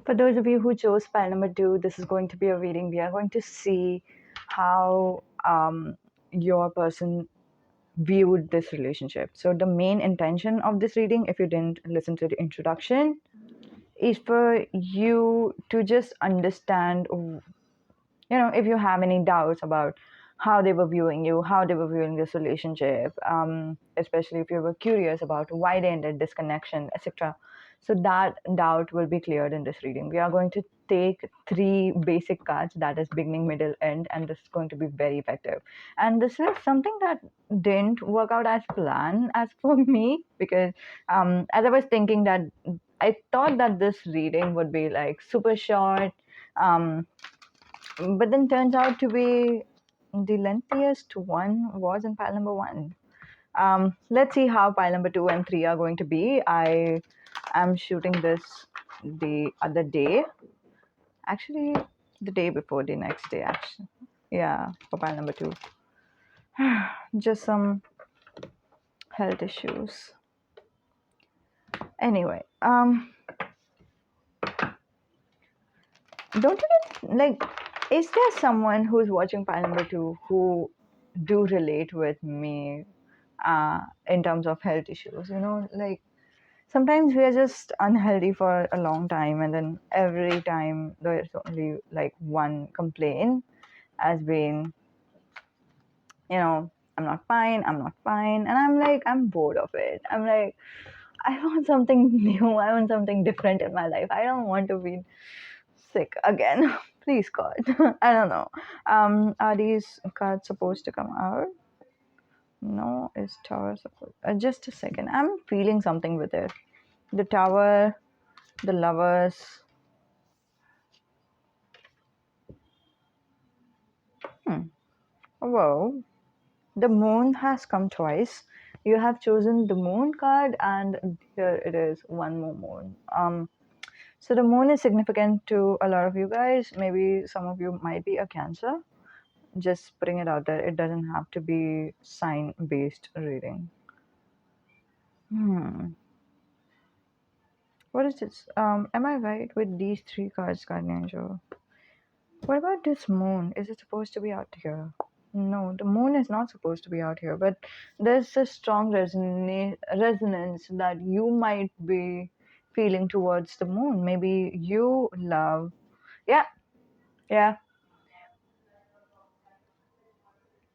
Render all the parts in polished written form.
For those of you who chose pile number 2, this is going to be a reading. We are going to see how your person viewed this relationship. So, the main intention of this reading, if you didn't listen to the introduction, is for you to just understand, if you have any doubts about how they were viewing you, how they were viewing this relationship, especially if you were curious about why they ended this connection, etc. So that doubt will be cleared in this reading. We are going to take 3 basic cards, that is beginning, middle, end, and this is going to be very effective. And this is something that didn't work out as planned as for me, because as I was thinking that I thought that this reading would be like super short, but then turns out to be the lengthiest one was in pile number 1. Let's see how pile number 2 and 3 are going to be. I am shooting this the other day, actually the day before the next day, actually. Yeah, for pile number 2. Just some health issues. Anyway, don't you get, like, is there someone who's watching pile number 2 who do relate with me in terms of health issues? Like, sometimes we are just unhealthy for a long time, and then every time there's only like one complaint has been, I'm not fine, I'm not fine. And I'm like, I'm bored of it. I'm like, I want something new. I want something different in my life. I don't want to be sick again. Please, God. I don't know. Are these cards supposed to come out? No, is tower supposed? Just a second. I'm feeling something with it. The tower, the lovers. Whoa. The moon has come twice. You have chosen the moon card, and here it is, one more moon. So the moon is significant to a lot of you guys. Maybe some of you might be a Cancer. Just putting it out there. It doesn't have to be sign-based reading. What is this? Am I right with these 3 cards, Guardian Angel? What about this moon? Is it supposed to be out here? No, the moon is not supposed to be out here, but there's a strong resonance that you might be feeling towards the moon. Maybe you love. Yeah, yeah,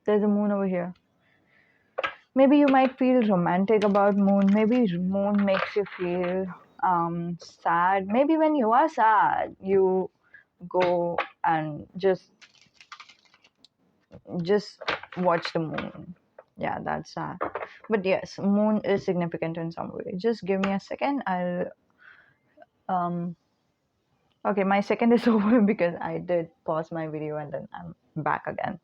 there's a moon over here. Maybe you might feel romantic about moon. Maybe moon makes you feel sad. Maybe when you are sad, you go and just watch the moon. Yeah, that's sad. But yes, moon is significant in some way. Just give me a second. I'll okay, my second is over because I did pause my video and then I'm back again.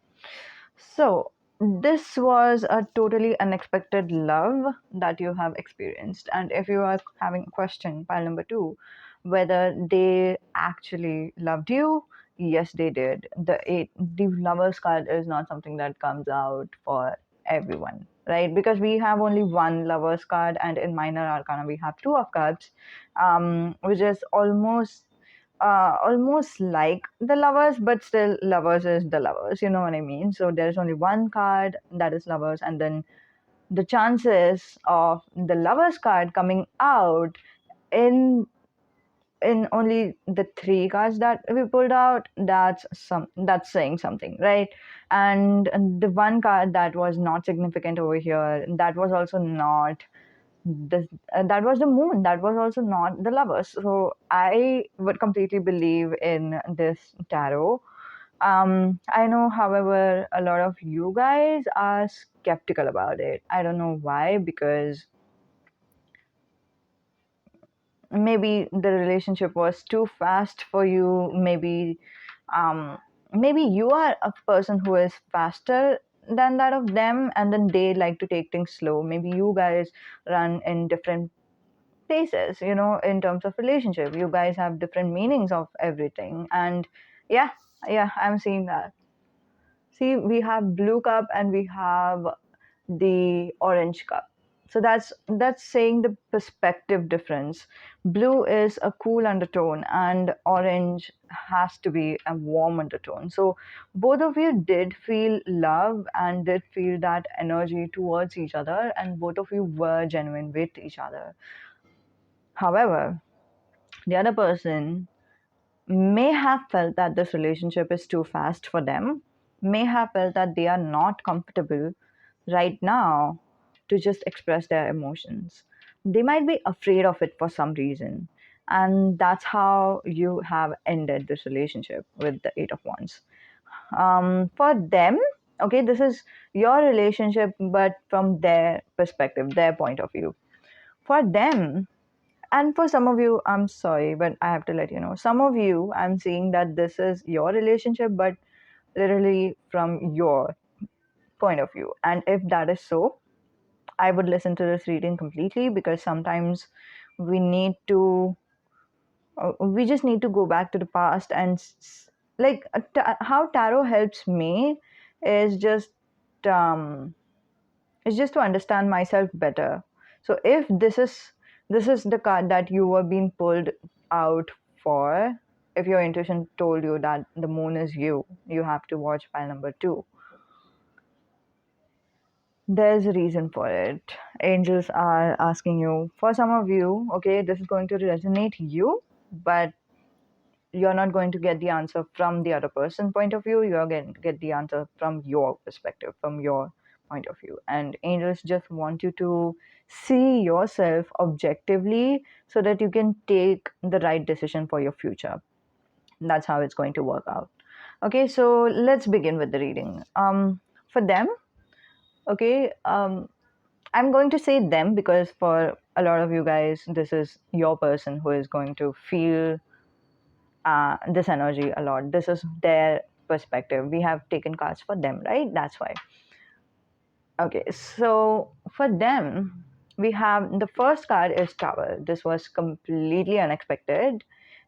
So this was a totally unexpected love that you have experienced. And if you are having a question, pile number 2, whether they actually loved you, yes, they did. The lovers card is not something that comes out for everyone, right? Because we have only one lovers card, and in minor arcana we have 2 of cups, which is almost like the lovers, but still lovers is the lovers, you know what I mean? So there's only one card that is lovers, and then the chances of the lovers card coming out in only the 3 cards that we pulled out, that's saying something, right? And the one card that was not significant over here, that was also not that was the moon, that was also not the lovers. So I would completely believe in this tarot. I know, however, a lot of you guys are skeptical about it. I don't know why, because maybe the relationship was too fast for you. Maybe you are a person who is faster than that of them, and then they like to take things slow. Maybe you guys run in different places, in terms of relationship. You guys have different meanings of everything. And yeah, I'm seeing that. See, we have blue cup and we have the orange cup. So that's saying the perspective difference. Blue is a cool undertone and orange has to be a warm undertone. So both of you did feel love and did feel that energy towards each other, and both of you were genuine with each other. However, the other person may have felt that this relationship is too fast for them, may have felt that they are not comfortable right now to just express their emotions. They might be afraid of it for some reason. And that's how you have ended this relationship with the Eight of Wands. For them, okay, this is your relationship, but from their perspective, their point of view. For them, and for some of you, I'm sorry, but I have to let you know. Some of you, I'm seeing that this is your relationship, but literally from your point of view. And if that is so, I would listen to this reading completely, because sometimes we need to, we just need to go back to the past and like how tarot helps me is um, just to understand myself better. So if this is the card that you were being pulled out for, if your intuition told you that the moon is you have to watch pile number 2. There's a reason for it. Angels are asking you. For some of you, okay, this is going to resonate you, but you're not going to get the answer from the other person point of view. You're going to get the answer from your perspective, from your point of view. And angels just want you to see yourself objectively so that you can take the right decision for your future. That's how it's going to work out. Okay, so let's begin with the reading. For them, okay, I'm going to say them because for a lot of you guys, this is your person who is going to feel this energy a lot. This is their perspective. We have taken cards for them, right? That's why. Okay, so for them, we have the first card is Tower. This was completely unexpected.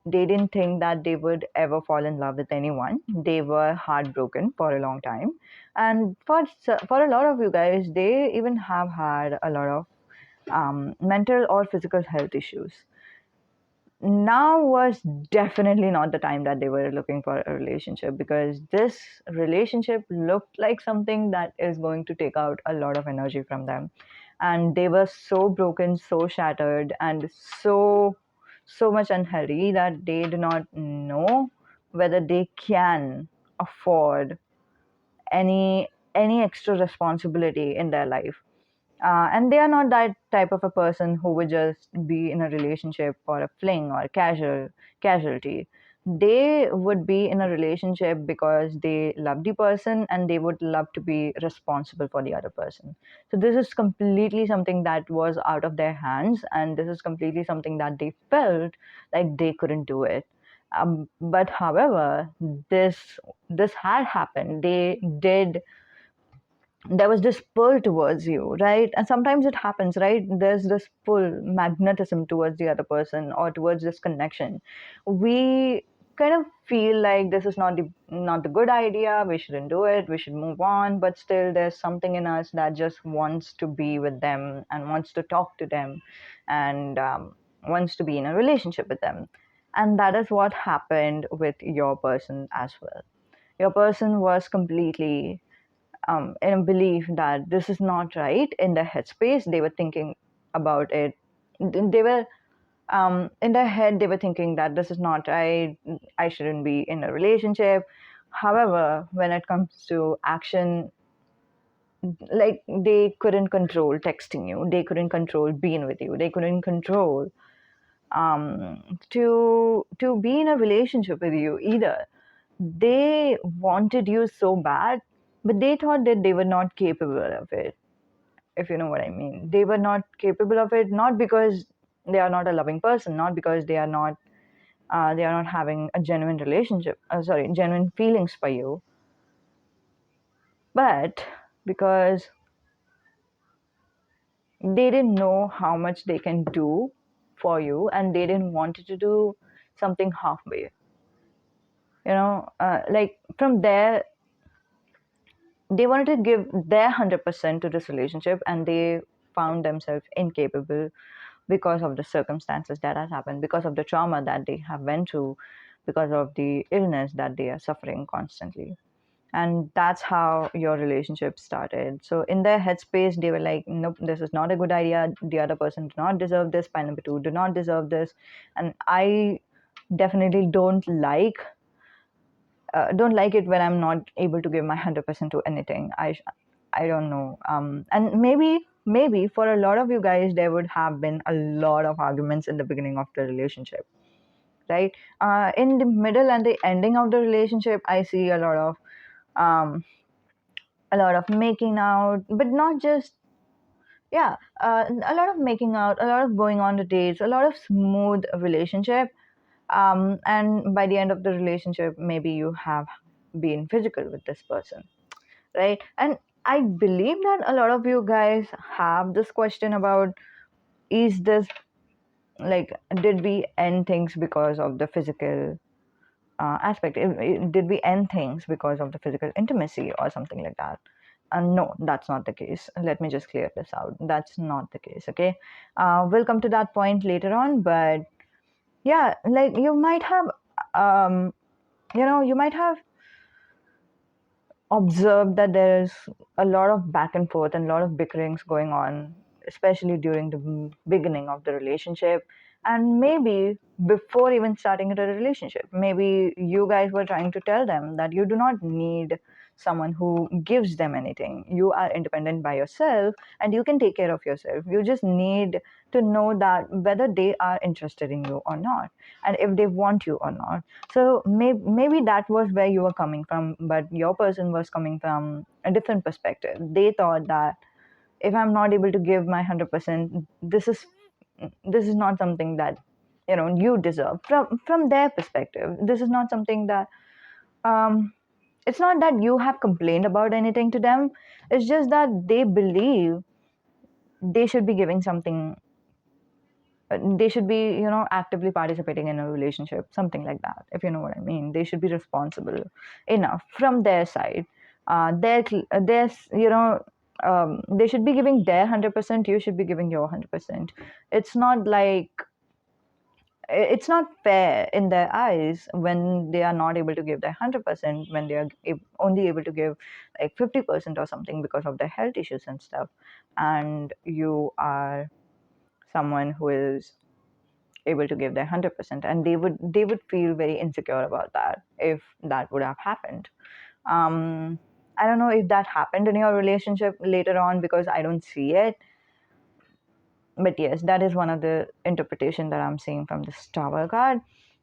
They didn't think that they would ever fall in love with anyone. They were heartbroken for a long time. And for a lot of you guys, they even have had a lot of mental or physical health issues. Now was definitely not the time that they were looking for a relationship, because this relationship looked like something that is going to take out a lot of energy from them. And they were so broken, so shattered, and so much unhealthy that they do not know whether they can afford any extra responsibility in their life. And they are not that type of a person who would just be in a relationship for a fling or casualty. They would be in a relationship because they love the person and they would love to be responsible for the other person. So this is completely something that was out of their hands, and this is completely something that they felt like they couldn't do it. But however, this had happened. They did, there was this pull towards you, right? And sometimes it happens, right? There's this pull, magnetism towards the other person or towards this connection. We kind of feel like this is not the good idea. We shouldn't do it. We should move on. But still, there's something in us that just wants to be with them and wants to talk to them, and wants to be in a relationship with them. And that is what happened with your person as well. Your person was completely in a belief that this is not right. In their headspace, they were thinking about it. They were in their head, they were thinking that this is not right. I shouldn't be in a relationship. However, when it comes to action, like they couldn't control texting you, they couldn't control being with you, they couldn't control to be in a relationship with you either. They wanted you so bad, but they thought that they were not capable of it, if you know what I mean. They were not capable of it, not because they are not a loving person, not because they are not having a genuine relationship, sorry, genuine feelings for you, but because they didn't know how much they can do for you, and they didn't want to do something halfway. Like from there, they wanted to give their 100% to this relationship, and they found themselves incapable because of the circumstances that has happened, because of the trauma that they have went through, because of the illness that they are suffering constantly. And that's how your relationship started. So in their headspace, they were like, nope, this is not a good idea. The other person do not deserve this. Pile number two do not deserve this. And I definitely don't like it when I'm not able to give my 100% to anything. I don't know. And maybe for a lot of you guys, there would have been a lot of arguments in the beginning of the relationship, right? In the middle and the ending of the relationship, I see um, a lot of making out, but not just, yeah, a lot of making out, a lot of going on the dates, a lot of smooth relationship. And by the end of the relationship, maybe you have been physical with this person, right? And I believe that a lot of you guys have this question about, is this like, did we end things because of the physical aspect? Did we end things because of the physical intimacy or something like that? No, that's not the case. Let me just clear this out. That's not the case, okay? We'll come to that point later on, but yeah, like um, you might have observed that there is a lot of back and forth and a lot of bickerings going on, especially during the beginning of the relationship. And maybe before even starting the relationship, maybe you guys were trying to tell them that you do not need someone who gives them anything. You are independent by yourself and you can take care of yourself. You just need to know that whether they are interested in you or not, and if they want you or not. So maybe that was where you were coming from, but your person was coming from a different perspective. They thought that if I'm not able to give my 100%, this is not something that you deserve. From their perspective, this is not something that um, it's not that you have complained about anything to them. It's just that they believe they should be giving something. They should be actively participating in a relationship, something like that, if you know what I mean. They should be responsible enough from their side. Their they should be giving their 100%. You should be giving your 100%. It's not like, it's not fair in their eyes when they are not able to give their 100%, when they are only able to give like 50% or something because of their health issues and stuff. And you are someone who is able to give their 100%, and they would feel very insecure about that if that would have happened. um I don't know if that happened in your relationship later on, because I don't see it. But yes, that is one of the interpretation that I'm seeing from this tower card.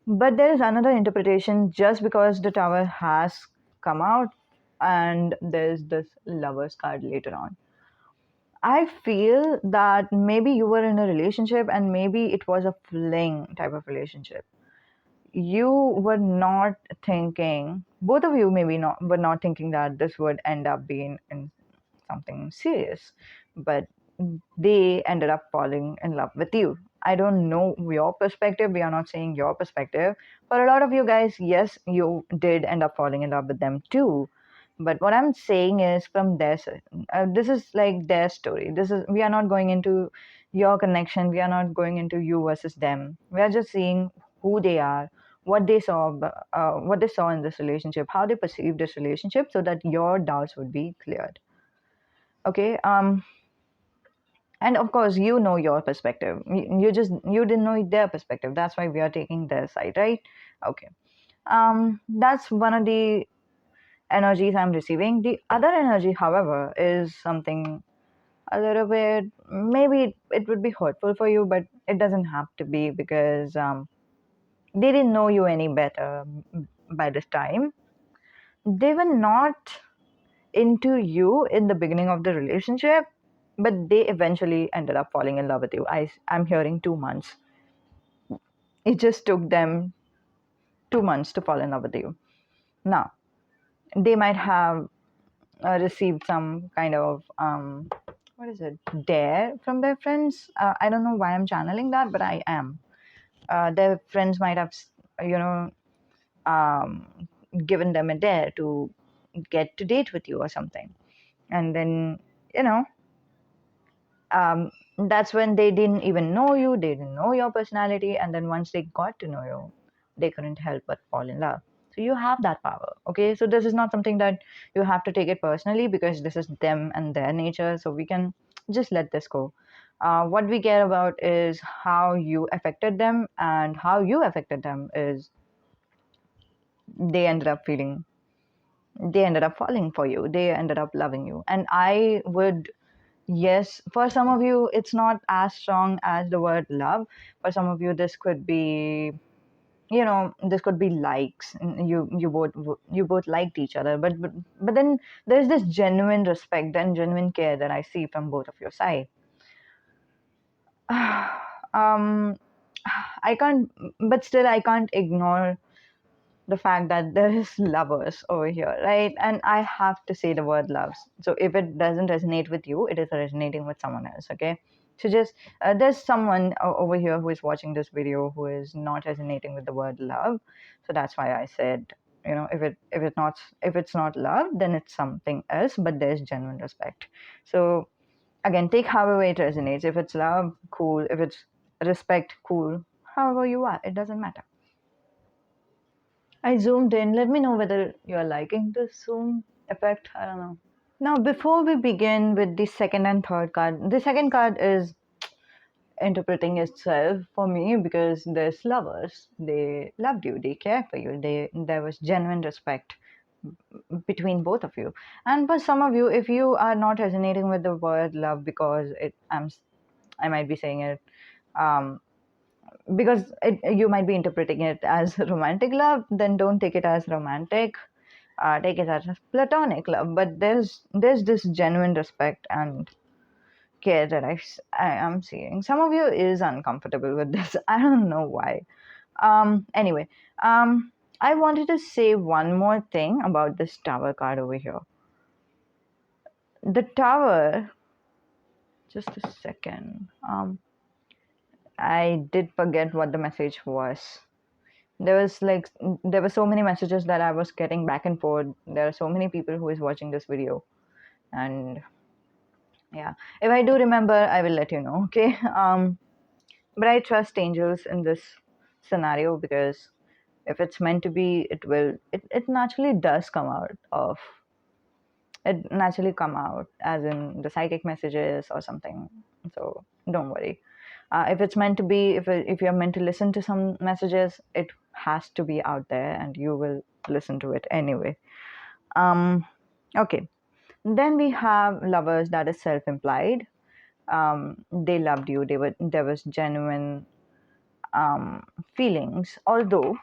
But there is another interpretation, just because the tower has come out and there's this lovers card later on. I feel that maybe you were in a relationship and maybe it was a fling type of relationship. You were not thinking, both of you maybe not were not thinking that this would end up being in something serious, but they ended up falling in love with you. I don't know your perspective. We are not saying your perspective. For a lot of you guys, yes, you did end up falling in love with them too. But what I'm saying is, from their side, this is like their story. We are not going into your connection. We are not going into you versus them. We are just seeing who they are, what they saw in this relationship, how they perceive this relationship, so that your doubts would be cleared. Okay. And of course, you know your perspective. You didn't know their perspective. That's why we are taking their side, right? Okay. That's one of the energies I'm receiving. The other energy, however, is something a little bit, maybe it would be hurtful for you, but it doesn't have to be, because they didn't know you any better by this time. They were not into you in the beginning of the relationship, but they eventually ended up falling in love with you. I'm hearing 2 months. It just took them 2 months to fall in love with you. Now, they might have received some kind of what is it, dare from their friends. I don't know why I'm channeling that, but I am. Their friends might have, you know, um, given them a dare to get to date with you or something, and then you know um, that's when they didn't even know you, they didn't know your personality, and then once they got to know you, they couldn't help but fall in love. So you have that power, okay? So this is not something that you have to take it personally, because this is them and their nature, so we can just let this go. What we care about is how you affected them, and how you affected them is they ended up feeling, they ended up falling for you, they ended up loving you. And I would, yes, for some of you, it's not as strong as the word love. For some of you, this could be, this could be likes. You both liked each other, but then there's this genuine respect and genuine care that I see from both of your side. um, I can't, but still, I can't ignore the fact that there is lovers over here, right? And I have to say the word loves. So if it doesn't resonate with you, it is resonating with someone else, okay? So just there's someone over here who is watching this video who is not resonating with the word love. So that's why I said, if it's not love, then it's something else. But there's genuine respect. So again, take however it resonates. If it's love, cool. If it's respect, cool. However you are, it doesn't matter. I zoomed in. Let me know whether you're liking the zoom effect. I don't know. Now, before we begin with the second and third card, the second card is interpreting itself for me, because there's lovers. They loved you. They care for you. There was genuine respect between both of you. And for some of you, if you are not resonating with the word love, because I might be saying it, um, because you might be interpreting it as romantic love, then don't take it as romantic. Take it as platonic love. But there's this genuine respect and care that I am seeing. Some of you is uncomfortable with this. I don't know why. Anyway, I wanted to say one more thing about this tower card over here. The tower. Just a second. I did forget what the message was. There were so many messages that I was getting back and forth. There are so many people who is watching this video, and yeah, if I do remember, I will let you know. Okay. But I trust angels in this scenario, because if it's meant to be, it naturally does come out of it naturally come out as in the psychic messages or something. So don't worry. If it's meant to be, if you're meant to listen to some messages, it has to be out there, and you will listen to it anyway. Okay. Then we have lovers, that is self-implied. They loved you. There was genuine feelings, although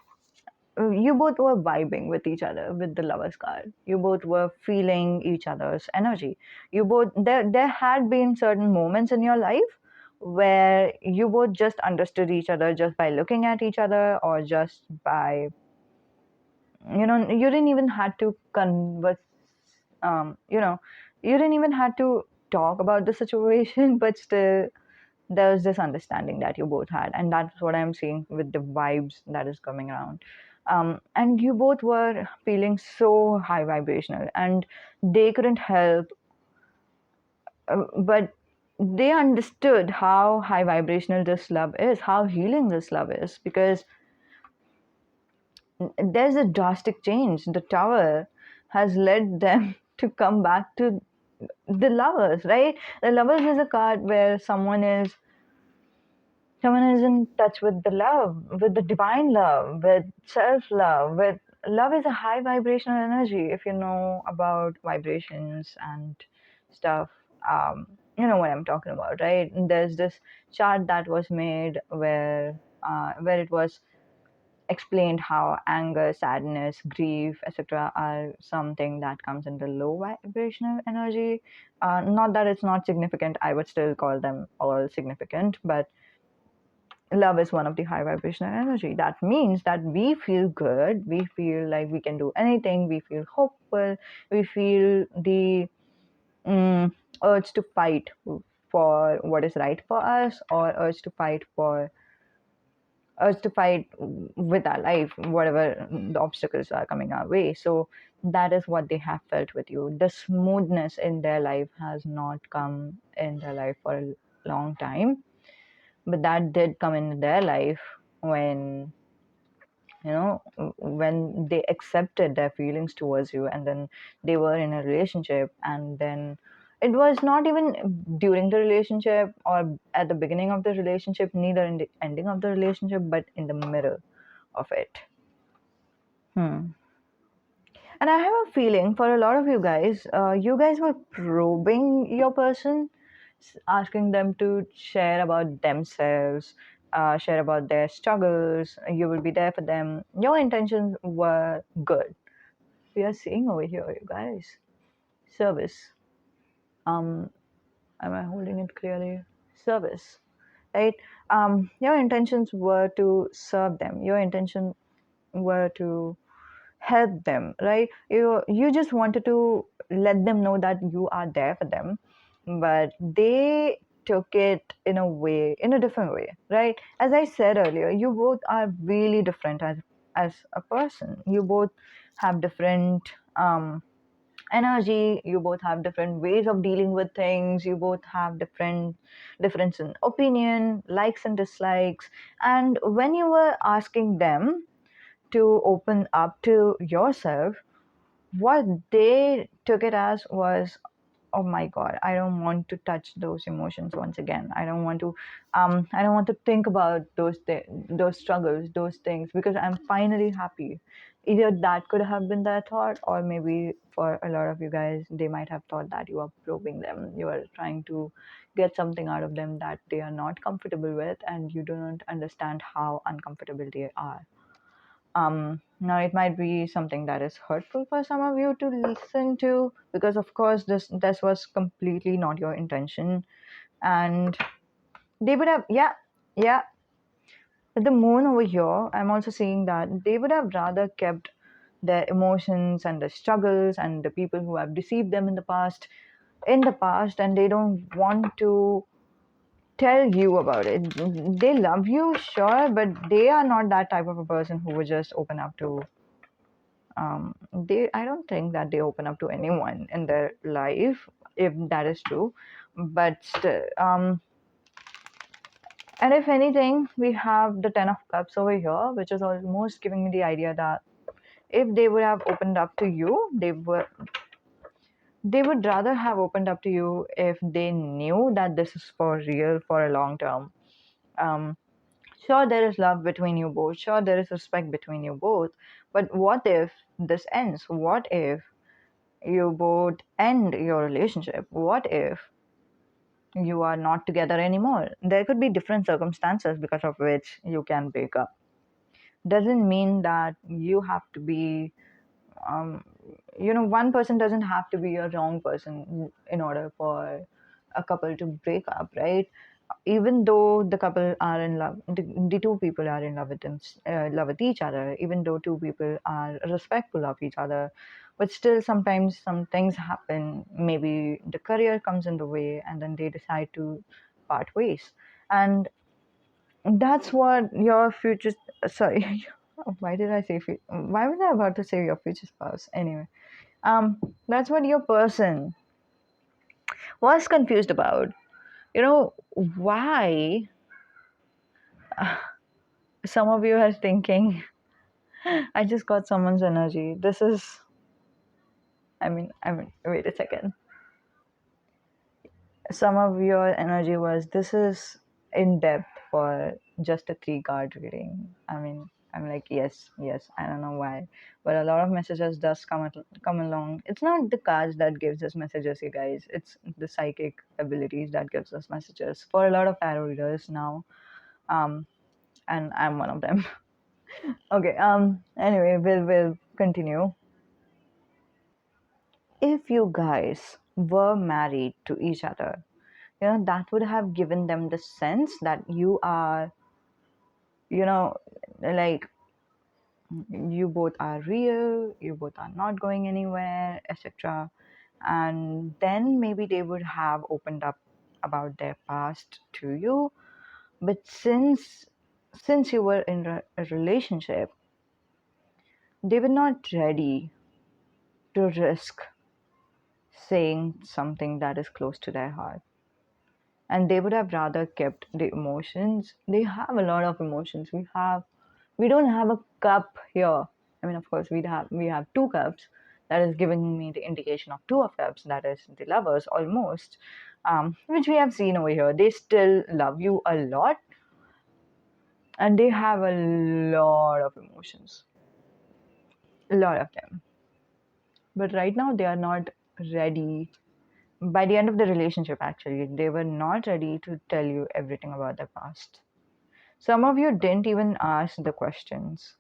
you both were vibing with each other with the lovers card. You both were feeling each other's energy. There had been certain moments in your life where you both just understood each other just by looking at each other, or just by, you didn't even had to converse. You know, you didn't even had to talk about the situation, but still there was this understanding that you both had. And that's what I'm seeing with the vibes that is coming around. And you both were feeling so high vibrational, and they couldn't help, but they understood how high vibrational this love is, how healing this love is, because there's a drastic change. The tower has led them to come back to the lovers, right? The lovers is a card where someone is in touch with the love, with the divine love, with self love, with love is a high vibrational energy. If you know about vibrations and stuff, you know what I'm talking about, right? And there's this chart that was made where it was explained how anger, sadness, grief, etc. are something that comes in the low vibrational energy. Not that it's not significant, I would still call them all significant, but love is one of the high vibrational energy. That means that we feel good, we feel like we can do anything, we feel hopeful, we feel the urge to fight for what is right for us, or urge to fight with our life, whatever the obstacles are coming our way. So that is what they have felt with you. The smoothness in their life has not come in their life for a long time, but that did come in their life when when they accepted their feelings towards you, and then they were in a relationship, and then it was not even during the relationship or at the beginning of the relationship, neither in the ending of the relationship, but in the middle of it. Hmm. And I have a feeling for a lot of you guys were probing your person, asking them to share about themselves, share about their struggles. You will be there for them. Your intentions were good. We are seeing over here, you guys. Service. Um, am I holding it clearly? Service, right? Your intentions were to serve them. Your intention were to help them, right? You just wanted to let them know that you are there for them, but they took it in a different way, right? As I said earlier, you both are really different as a person. You both have different energy. You both have different ways of dealing with things. You both have difference in opinion, likes and dislikes. And when you were asking them to open up to yourself, what they took it as was, oh my god, I don't want to touch those emotions once again. I don't want to think about those struggles, those things, because I'm finally happy. Either that could have been their thought, or maybe for a lot of you guys, they might have thought that you are probing them, you are trying to get something out of them that they are not comfortable with, and you do not understand how uncomfortable they are. Now it might be something that is hurtful for some of you to listen to, because of course this was completely not your intention, and they would have, yeah, yeah. With the moon over here, I'm also seeing that they would have rather kept their emotions and the struggles and the people who have deceived them in the past, and they don't want to tell you about it. They love you, sure, but they are not that type of a person who would just open up to they I don't think that they open up to anyone in their life, if that is true. But still, and if anything, we have the 10 of cups over here, which is almost giving me the idea that if they would have opened up to you, they would rather have opened up to you if they knew that this is for real, for a long term. um, sure, there is love between you both, sure, there is respect between you both, but what if this ends? What if you both end your relationship? What if you are not together anymore? There could be different circumstances because of which you can break up. Doesn't mean that you have to be, um, one person doesn't have to be a wrong person in order for a couple to break up, right? Even though the couple are in love, the two people are in love with love with each other, even though two people are respectful of each other, but still sometimes some things happen. Maybe the career comes in the way, and then they decide to part ways, and that's what your future. Sorry, why did I say? Why was I about to say your future spouse? Anyway, that's what your person was confused about. Why some of you are thinking, I just got someone's energy. This is, wait a second. Some of your energy was, this is in depth for just a 3 card reading. I'm like, yes, yes. I don't know why, but a lot of messages does come along. It's not the cards that gives us messages, you guys. It's the psychic abilities that gives us messages. For a lot of tarot readers now, um, and I'm one of them. Okay. Anyway, we'll continue. If you guys were married to each other, that would have given them the sense that you are, you know like, you both are real, you both are not going anywhere, etc. And then maybe they would have opened up about their past to you. But since you were in a relationship, they were not ready to risk saying something that is close to their heart, and they would have rather kept the emotions. They have a lot of emotions. We don't have a cup here. I mean, of course, we have two cups. That is giving me the indication of two of cups. That is the lovers almost, which we have seen over here. They still love you a lot, and they have a lot of emotions, a lot of them. But right now, they are not ready. By the end of the relationship, actually, they were not ready to tell you everything about their past. Some of you didn't even ask the questions.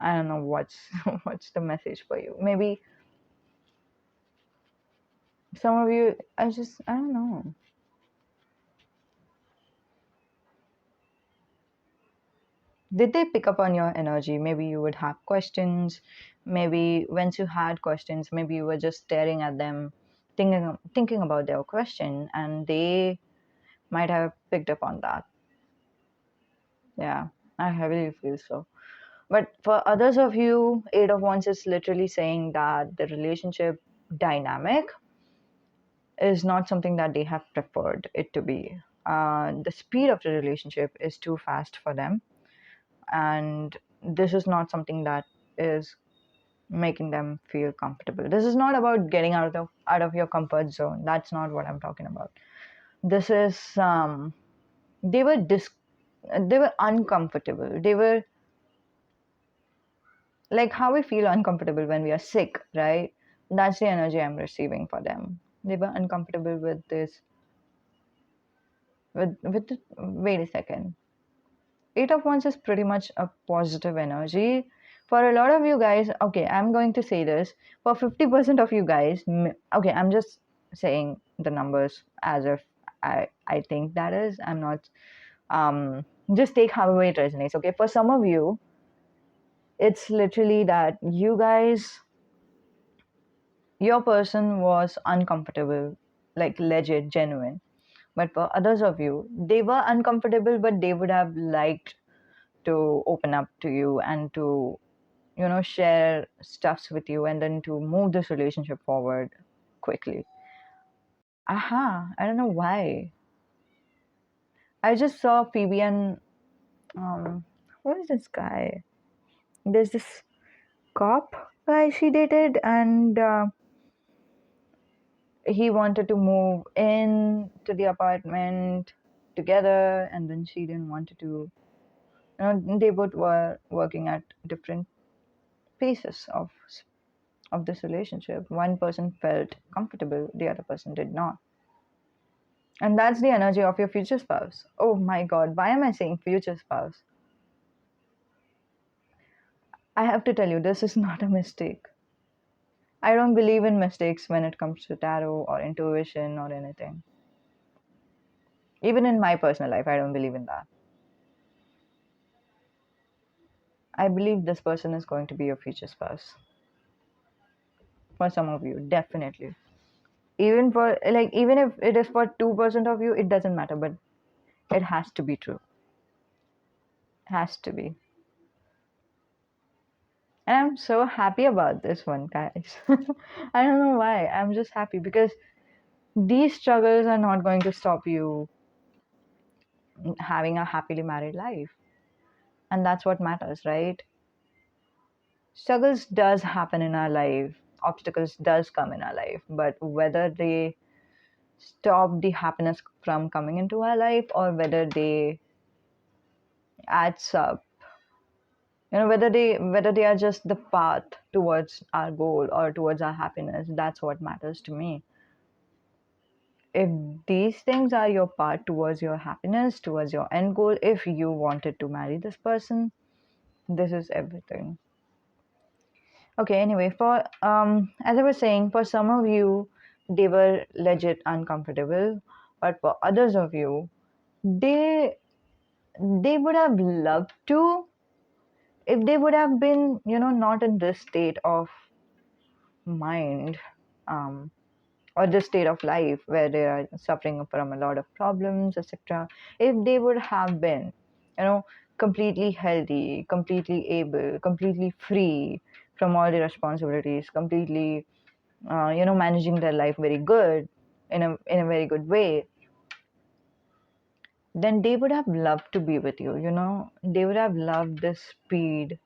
I don't know what's what's the message for you. Maybe some of you, I don't know. Did they pick up on your energy? Maybe you would have questions. Maybe once you had questions, maybe you were just staring at them, thinking about their question, and they might have picked up on that. Yeah, I heavily feel so. But for others of you, Eight of Wands is literally saying that the relationship dynamic is not something that they have preferred it to be. The speed of the relationship is too fast for them, and this is not something that is making them feel comfortable. This is not about getting out of your comfort zone. That's not what I'm talking about. This is they were they were uncomfortable. They were like how we feel uncomfortable when we are sick, right? That's the energy I'm receiving for them. They were uncomfortable with this. Wait a second. Eight of Wands is pretty much a positive energy. For a lot of you guys, okay, I'm going to say this. For 50% of you guys, okay, I'm just saying the numbers as if I think that is. I'm not. Just take however it resonates. Okay, for some of you, it's literally that you guys, your person was uncomfortable, like legit, genuine. But for others of you, they were uncomfortable, but they would have liked to open up to you and to share stuffs with you and then to move this relationship forward quickly. I don't know why. I just saw Phoebe and what is this guy? There's this cop guy she dated, and he wanted to move in to the apartment together, and then she didn't want to. They both were working at different phases of this relationship. One person felt comfortable, the other person did not. And that's the energy of your future spouse. Oh my god, why am I saying future spouse? I have to tell you, this is not a mistake. I don't believe in mistakes when it comes to tarot or intuition or anything. Even in my personal life, I don't believe in that. I believe this person is going to be your future spouse. For some of you, definitely. Even if it is for 2% of you, it doesn't matter, but it has to be true. Has to be. And I'm so happy about this one, guys. I don't know why. I'm just happy because these struggles are not going to stop you having a happily married life. And that's what matters, right? Struggles does happen in our life. Obstacles does come in our life. But whether they stop the happiness from coming into our life or whether they adds up, whether they are just the path towards our goal or towards our happiness, that's what matters to me. If these things are your path towards your happiness, towards your end goal, if you wanted to marry this person, this is everything. Okay, anyway, for as I was saying, for some of you, they were legit uncomfortable, but for others of you, they they would have loved to if they would have been, not in this state of mind, um, or this state of life where they are suffering from a lot of problems, etc. If they would have been, you know, completely healthy, completely able, completely free from all the responsibilities, completely, managing their life very good, in a very good way, then they would have loved to be with you. They would have loved the speed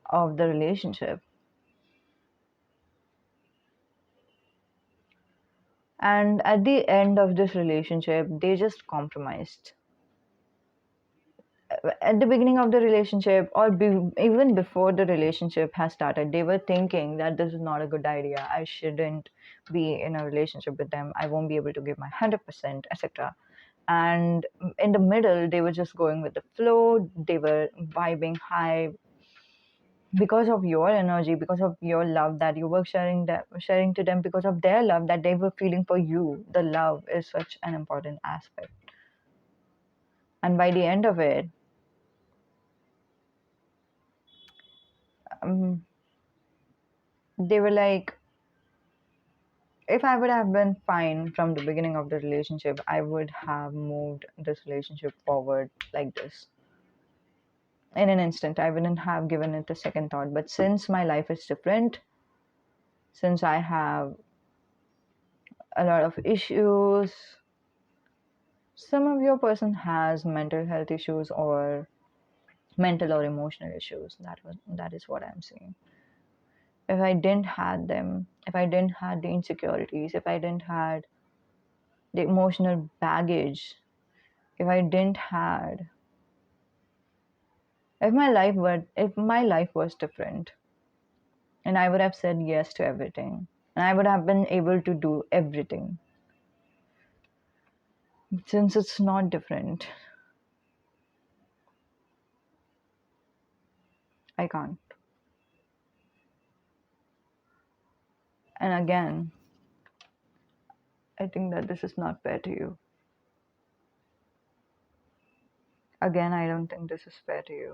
of the relationship. And at the end of this relationship, they just compromised. At the beginning of the relationship, or even before the relationship has started, they were thinking that this is not a good idea. I shouldn't be in a relationship with them. I won't be able to give my 100%, etc. And in the middle, they were just going with the flow. They were vibing high because of your energy, because of your love that you were sharing to them, because of their love that they were feeling for you. The love is such an important aspect. And by the end of it, um, they were like, if I would have been fine from the beginning of the relationship, I would have moved this relationship forward like this. In an instant, I wouldn't have given it a second thought. But since my life is different, since I have a lot of issues, some of your person has mental health issues or mental or emotional issues. That is what I'm saying. If I didn't had them, if I didn't had the insecurities, if I didn't had the emotional baggage, if I didn't had if my life was different, and I would have said yes to everything, and I would have been able to do everything. Since it's not different, I can't. And again, I think that this is not fair to you. Again, I don't think this is fair to you.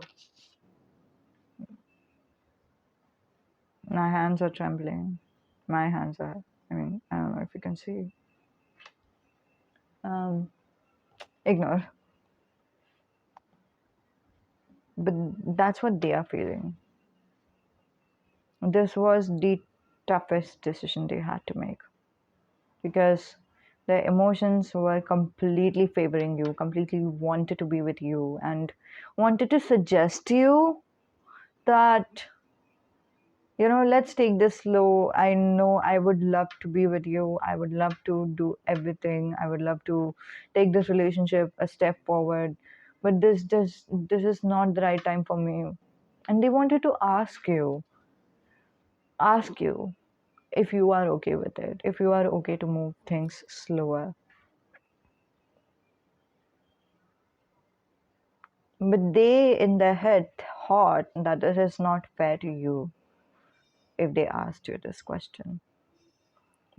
My hands are trembling. My hands are, I don't know if you can see. Um, Ignore. But that's what they are feeling. This was the toughest decision they had to make, because their emotions were completely favoring you, completely wanted to be with you, and wanted to suggest to you that, let's take this slow. I know I would love to be with you. I would love to do everything. I would love to take this relationship a step forward. But this is not the right time for me. And they wanted to ask you if you are okay with it, if you are okay to move things slower. But they in their head thought that this is not fair to you if they asked you this question.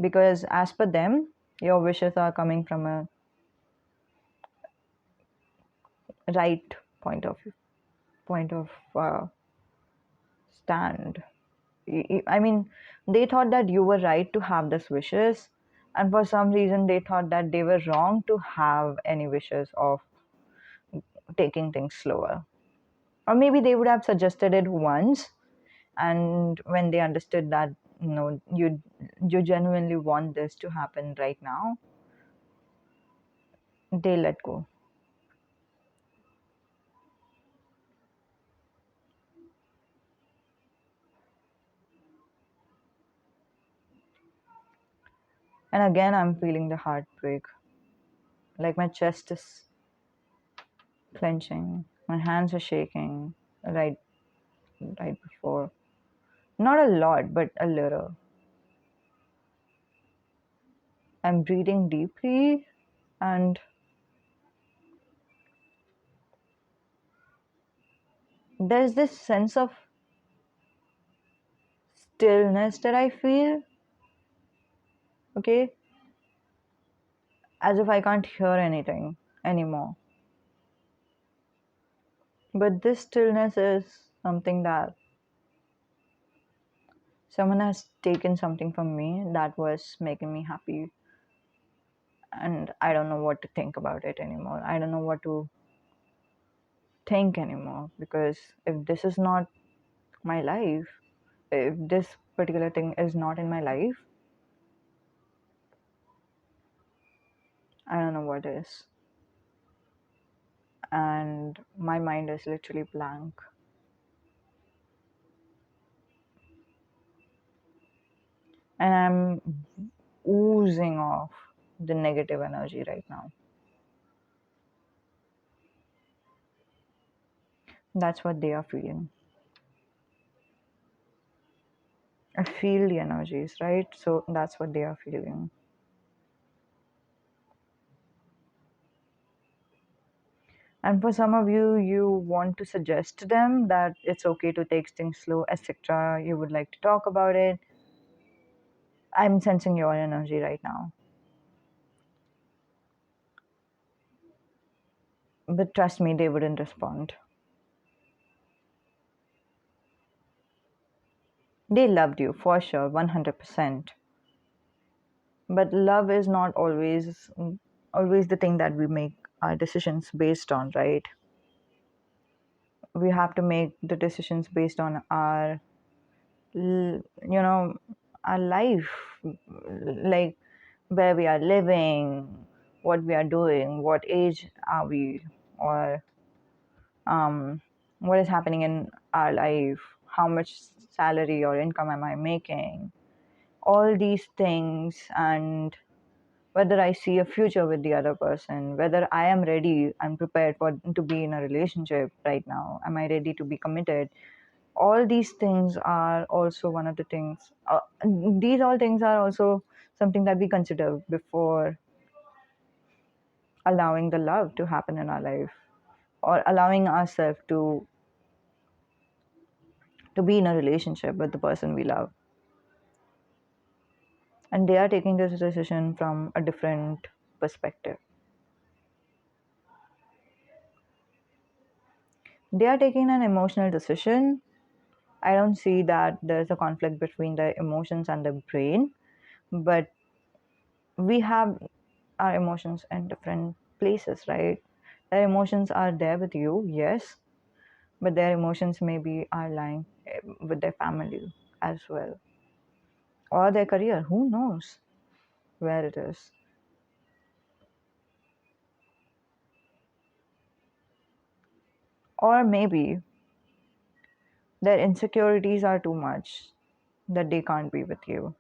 Because as per them, your wishes are coming from a right point of stand. I mean, they thought that you were right to have these wishes, and for some reason they thought that they were wrong to have any wishes of taking things slower. Or maybe they would have suggested it once, and when they understood that, you genuinely want this to happen right now, they let go. And again, I'm feeling the heartbreak. Like my chest is clenching, my hands are shaking. Right, right before. Not a lot, but a little. I'm breathing deeply, and there's this sense of stillness that I feel, okay? As if I can't hear anything anymore. But this stillness is something that someone has taken something from me that was making me happy, and I don't know what to think about it anymore. I don't know what to think anymore, because if this is not my life, if this particular thing is not in my life, I don't know what is. And my mind is literally blank. And I'm oozing off the negative energy right now. That's what they are feeling. I feel the energies, right? So that's what they are feeling. And for some of you, you want to suggest to them that it's okay to take things slow, etc. You would like to talk about it. I'm sensing your energy right now. But trust me, they wouldn't respond. They loved you for sure, 100%. But love is not always the thing that we make our decisions based on, right? We have to make the decisions based on our you know our life, like where we are living, what we are doing, what age are we, or what is happening in our life, how much salary or income am I making, all these things. And whether I see a future with the other person, whether I am ready and prepared for to be in a relationship right now, am I ready to be committed. All these things are also one of the things, these all things are also something that we consider before allowing the love to happen in our life, or allowing ourselves to be in a relationship with the person we love. And they are taking this decision from a different perspective. They are taking an emotional decision. I don't see that there's a conflict between the emotions and the brain, but we have our emotions in different places, right? Their emotions are there with you, yes, but their emotions maybe are lying with their family as well, or their career. Who knows where it is? Or maybe their insecurities are too much that they can't be with you.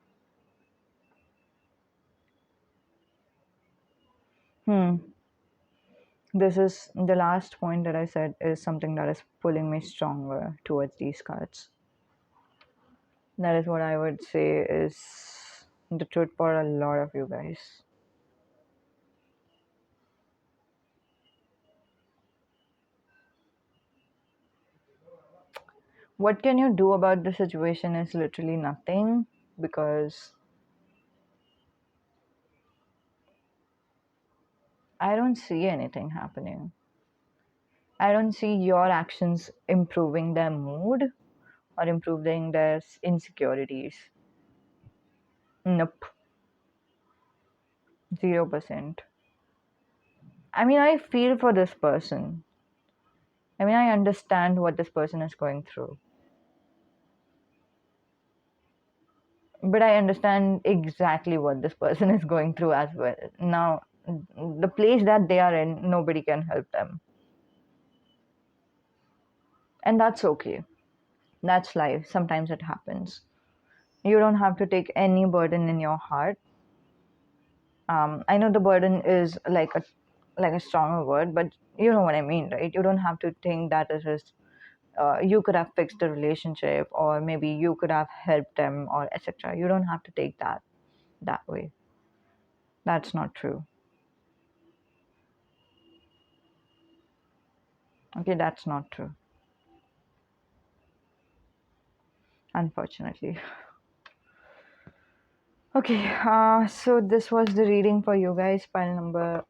Hmm. This is the last point that I said is something that is pulling me stronger towards these cards. That is what I would say is the truth for a lot of you guys. What can you do about the situation is literally nothing, because I don't see anything happening. I don't see your actions improving their mood or improving their insecurities. Nope, 0%. I mean, I feel for this person. I mean, I understand what this person is going through. But I understand exactly what this person is going through as well. Now, the place that they are in, nobody can help them. And that's okay. That's life. Sometimes it happens. You don't have to take any burden in your heart. I know the burden is like a stronger word, but you know what I mean, right? You don't have to think that it is you could have fixed the relationship, or maybe you could have helped them, or etc. You don't have to take that way. That's not true. Okay, that's not true, unfortunately. Okay, so this was the reading for you guys, pile number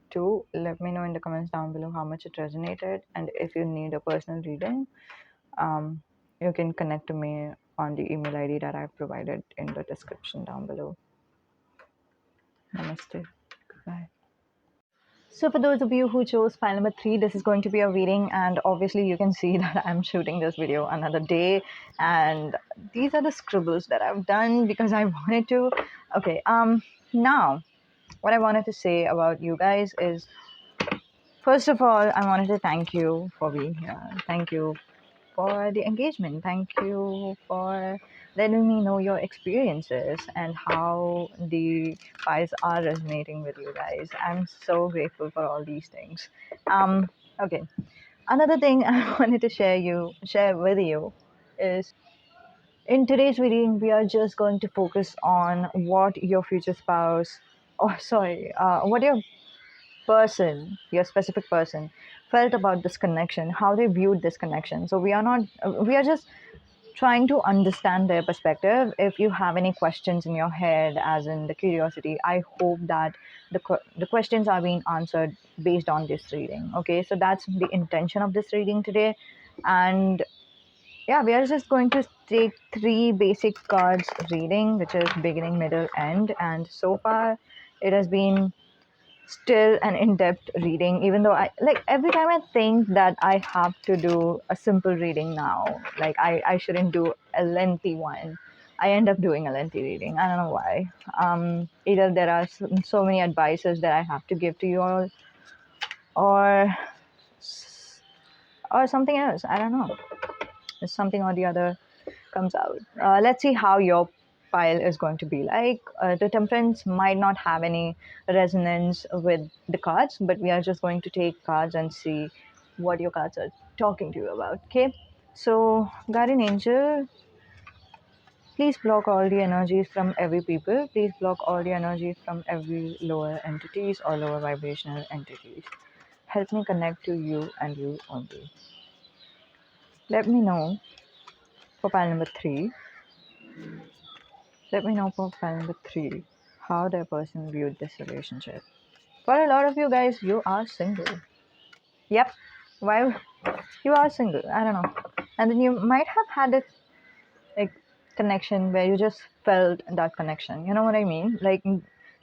2. Let me know in the comments down below how much it resonated, and if you need a personal reading, um, you can connect to me on the email ID that I've provided in the description down below. Namaste. Goodbye. So, for those of you who chose file number 3, this is going to be a reading, and obviously, you can see that I'm shooting this video another day, and these are the scribbles that I've done because I wanted to. Okay, now what I wanted to say about you guys is, first of all, I wanted to thank you for being here. Thank you for the engagement. Thank you for letting me know your experiences and how the files are resonating with you guys. I'm so grateful for all these things. Okay. Another thing I wanted to share with you is, in today's reading, we are just going to focus on what your future spouse, oh sorry, what your person, your specific person, felt about this connection, how they viewed this connection. So we are not, we are just trying to understand their perspective. If you have any questions in your head, as in the curiosity, I hope that the questions are being answered based on this reading. Okay, so that's the intention of this reading today. And yeah, we are just going to take three basic cards reading, which is beginning, middle, end. And so far, it has been still an in-depth reading, even though I like every time I think that I have to do a simple reading now, like I shouldn't do a lengthy one, I end up doing a lengthy reading. I don't know why. Either there are so many advices that I have to give to you all, or something else. I don't know. It's something or the other comes out. Let's see how your file is going to be like. The temperance might not have any resonance with the cards, but we are just going to take cards and see what your cards are talking to you about. Okay, so guardian angel, please block all the energies from every people. Please block all the energies from every lower entities or lower vibrational entities. Help me connect to you and you only. Let me know for pile number 3. Let me know for pile number 3 how their person viewed this relationship. For a lot of you guys, you are single. Yep. Why you are single? I don't know. And then you might have had a like connection where you just felt that connection. You know what I mean? Like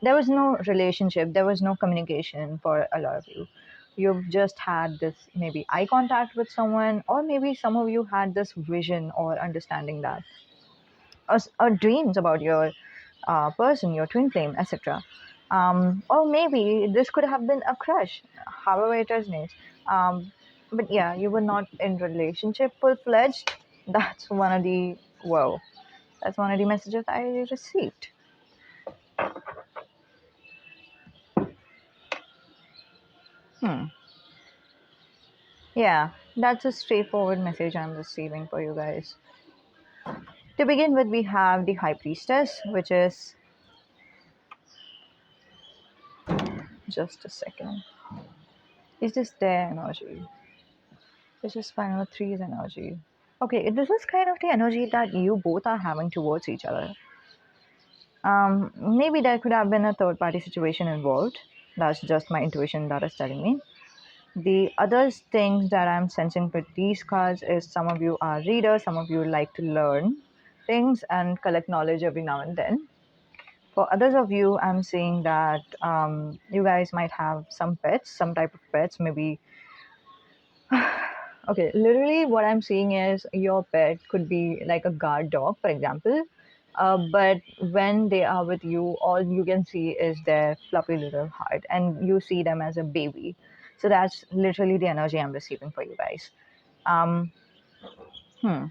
there was no relationship, there was no communication for a lot of you. You've just had this maybe eye contact with someone, or maybe some of you had this vision or understanding that, or dreams about your person, your twin flame, etc. Or maybe this could have been a crush, however it resonates. But yeah, you were not in relationship full fledged. That's one of the whoa. That's one of the messages I received. Yeah, that's a straightforward message I'm receiving for you guys. To begin with, we have the High Priestess, which is, just a second. Is this their energy? This is final three's energy. Okay, this is kind of the energy that you both are having towards each other. Maybe there could have been a third party situation involved. That's just my intuition that is telling me. The other things that I'm sensing with these cards is, some of you are readers, some of you like to learn things and collect knowledge every now and then. For others of you, I'm seeing that you guys might have some pets, some type of pets, maybe. Okay, literally what I'm seeing is your pet could be like a guard dog, for example. But when they are with you, all you can see is their fluffy little heart, and you see them as a baby. So that's literally the energy I'm receiving for you guys. Um, hmm.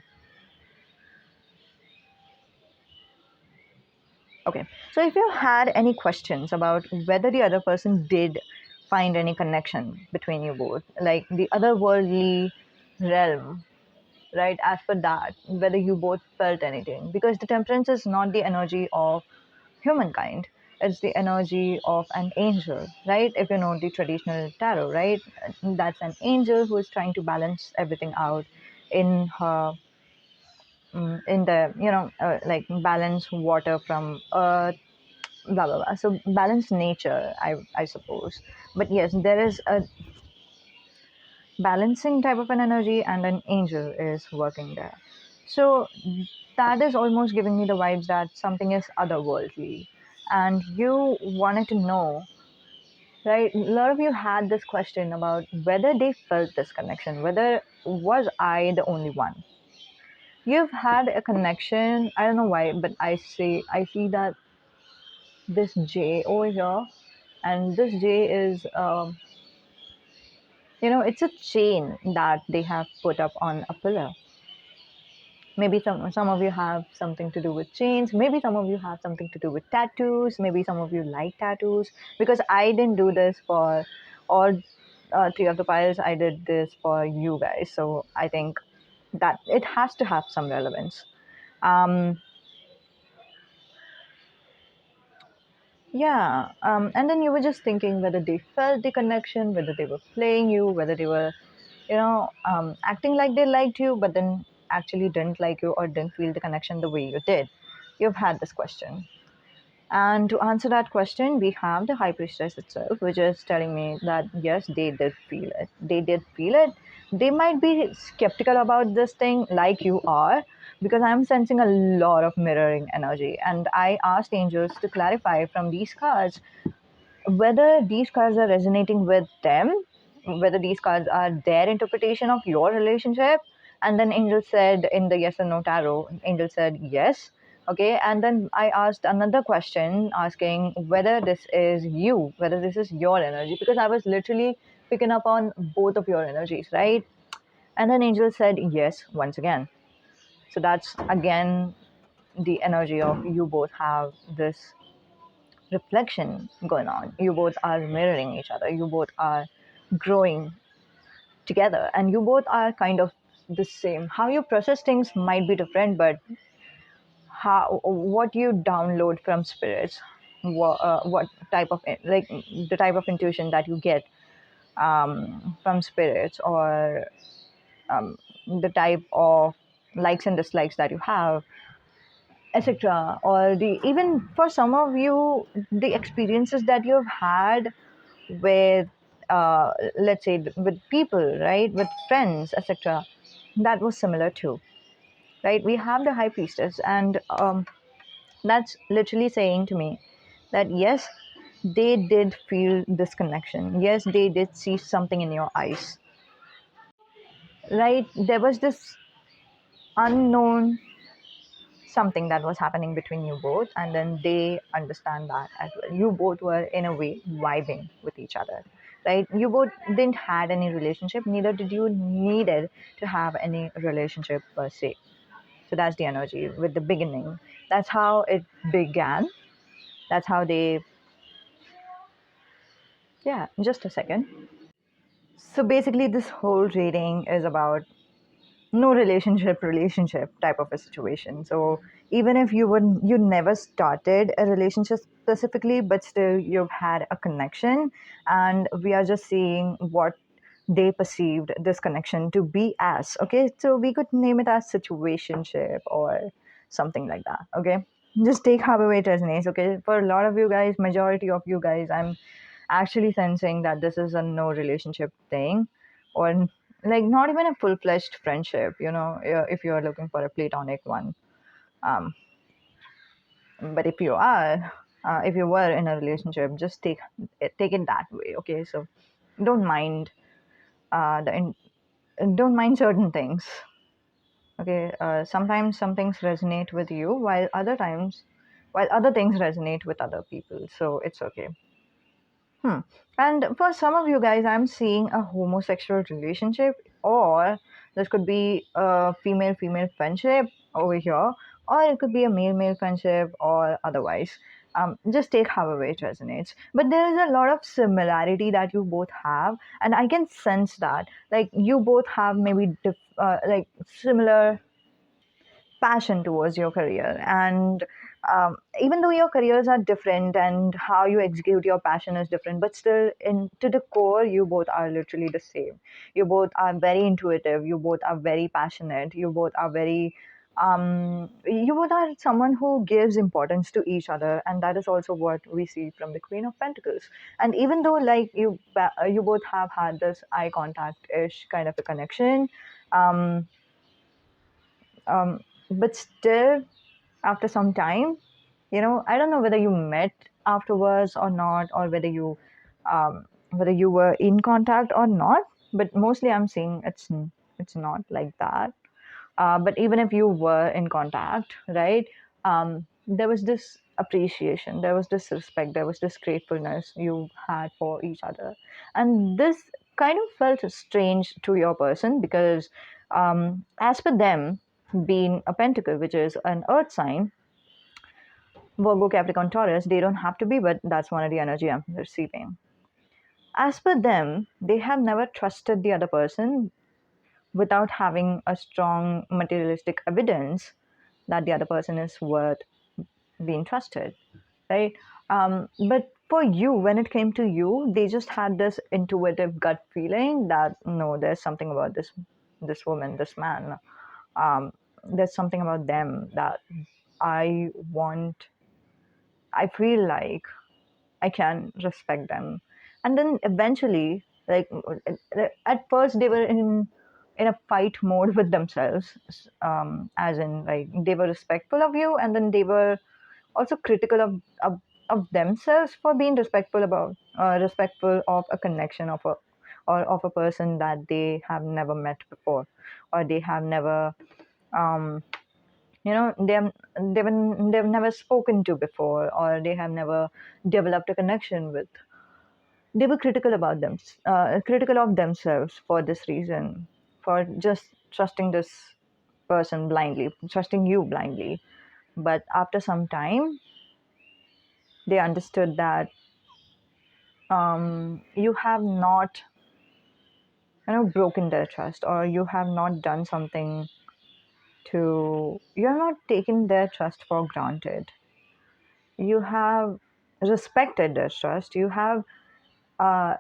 Okay. So if you had any questions about whether the other person did find any connection between you both, like the otherworldly realm, right, as per that, whether you both felt anything, because the temperance is not the energy of humankind, it's the energy of an angel, right? If you know the traditional tarot, right, that's an angel who is trying to balance everything out in her, in the, like balance water from earth, blah blah blah, so balance nature, I suppose. But yes, there is a balancing type of an energy, and an angel is working there. So that is almost giving me the vibes that something is otherworldly, and you wanted to know right? A lot of you had this question about whether they felt this connection, whether was I the only one. You've had a connection. I don't know why, but I see that this J over here, and this J is, it's a chain that they have put up on a pillar. Maybe some of you have something to do with chains. Maybe some of you have something to do with tattoos. Maybe some of you like tattoos. Because I didn't do this for all three of the piles. I did this for you guys. So I think that it has to have some relevance. Um, Yeah, and then you were just thinking whether they felt the connection, whether they were playing you, whether they were, acting like they liked you, but then actually didn't like you or didn't feel the connection the way you did. You've had this question. And to answer that question, we have the high priestess itself, which is telling me that yes, they did feel it. They did feel it. They might be skeptical about this thing, like you are, because I'm sensing a lot of mirroring energy. And I asked angels to clarify from these cards whether these cards are resonating with them, whether these cards are their interpretation of your relationship. And then Angel said in the yes or no tarot, Angel said yes. Okay. And then I asked another question asking whether this is you, whether this is your energy, because I was literally picking up on both of your energies, right? And then Angel said yes once again. So that's again the energy of you both have this reflection going on. You both are mirroring each other. You both are growing together, and you both are kind of the same. How you process things might be different, but how what you download from spirits, what type of like the type of intuition that you get from spirits, or the type of likes and dislikes that you have, etc., or the even for some of you the experiences that you've had with let's say with people, right, with friends, etc., that was similar too, right? We have the high priestess, and that's literally saying to me that yes, they did feel this connection. Yes, they did see something in your eyes, right? There was this unknown something that was happening between you both, and then they understand that as well. You both were in a way vibing with each other, right? You both didn't had any relationship, neither did you needed to have any relationship per se. So that's the energy with the beginning. That's how it began. That's how they, yeah, just a second. So basically this whole reading is about no relationship type of a situation. So even if you never started a relationship specifically, but still you've had a connection, and we are just seeing what they perceived this connection to be as. Okay, so we could name it as situationship or something like that. Okay, just take however it resonates. Okay, for a lot of you guys, majority of you guys, I'm actually sensing that this is a no relationship thing, or like not even a full-fledged friendship, if you're looking for a platonic one. um but if you were in a relationship, just take it that way. Okay, so don't mind the don't mind certain things. Okay, sometimes some things resonate with you, while other things resonate with other people, so it's okay. And for some of you guys, I'm seeing a homosexual relationship, or this could be a female female friendship over here, or it could be a male male friendship, or otherwise. Just take however it resonates. But there is a lot of similarity that you both have, and I can sense that. Like you both have maybe like similar passion towards your career, and even though your careers are different and how you execute your passion is different, but still in to the core you both are literally the same. You both are very intuitive, you both are very passionate, you both are very you both are someone who gives importance to each other, and that is also what we see from the Queen of Pentacles. And even though like you both have had this eye contact ish kind of a connection, um, um, but still after some time, I don't know whether you met afterwards or not, or whether you whether you were in contact or not. But mostly I'm seeing it's not like that. But even if you were in contact, right, there was this appreciation, there was this respect, there was this gratefulness you had for each other. And this kind of felt strange to your person because, as per them, being a pentacle, which is an earth sign, Virgo, Capricorn, Taurus, they don't have to be, but that's one of the energy I'm receiving. As per them, they have never trusted the other person without having a strong materialistic evidence that the other person is worth being trusted, right? But for you, when it came to you, they just had this intuitive gut feeling that no, there's something about this woman, this man. Um, there's something about them that I want. I feel like I can respect them. And then eventually, like at first, they were in a fight mode with themselves, as in like they were respectful of you, and then they were also critical of themselves for being respectful of a connection of a or of a person that they have never met before, or they have never um, they've never spoken to before, or they have never developed a connection with. They were critical of themselves for this reason, for just trusting this person blindly, trusting you blindly. But after some time, they understood that you have not, broken their trust, or you have not done something to, you have not taken their trust for granted. You have respected their trust. You have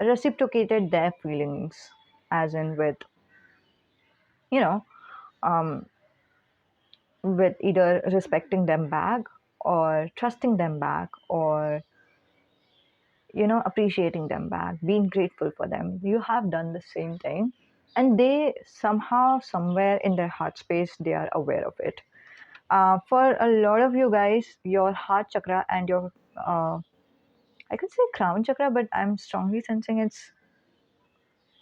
reciprocated their feelings, as in with, you know, um, with either respecting them back, or trusting them back, or appreciating them back, being grateful for them. You have done the same thing, and they somehow, somewhere in their heart space, they are aware of it. For a lot of you guys, your heart chakra and your I could say crown chakra, but I'm strongly sensing it's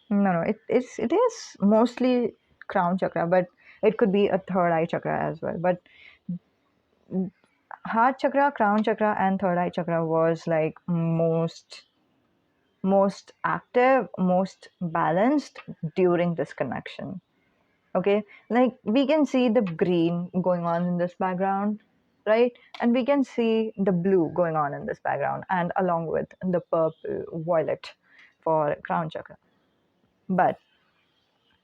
no, it is mostly crown chakra, but it could be a third eye chakra as well. But heart chakra, crown chakra, and third eye chakra was like most active, most balanced during this connection. Okay, like we can see the green going on in this background, right? And we can see the blue going on in this background, and along with the purple, violet for crown chakra. But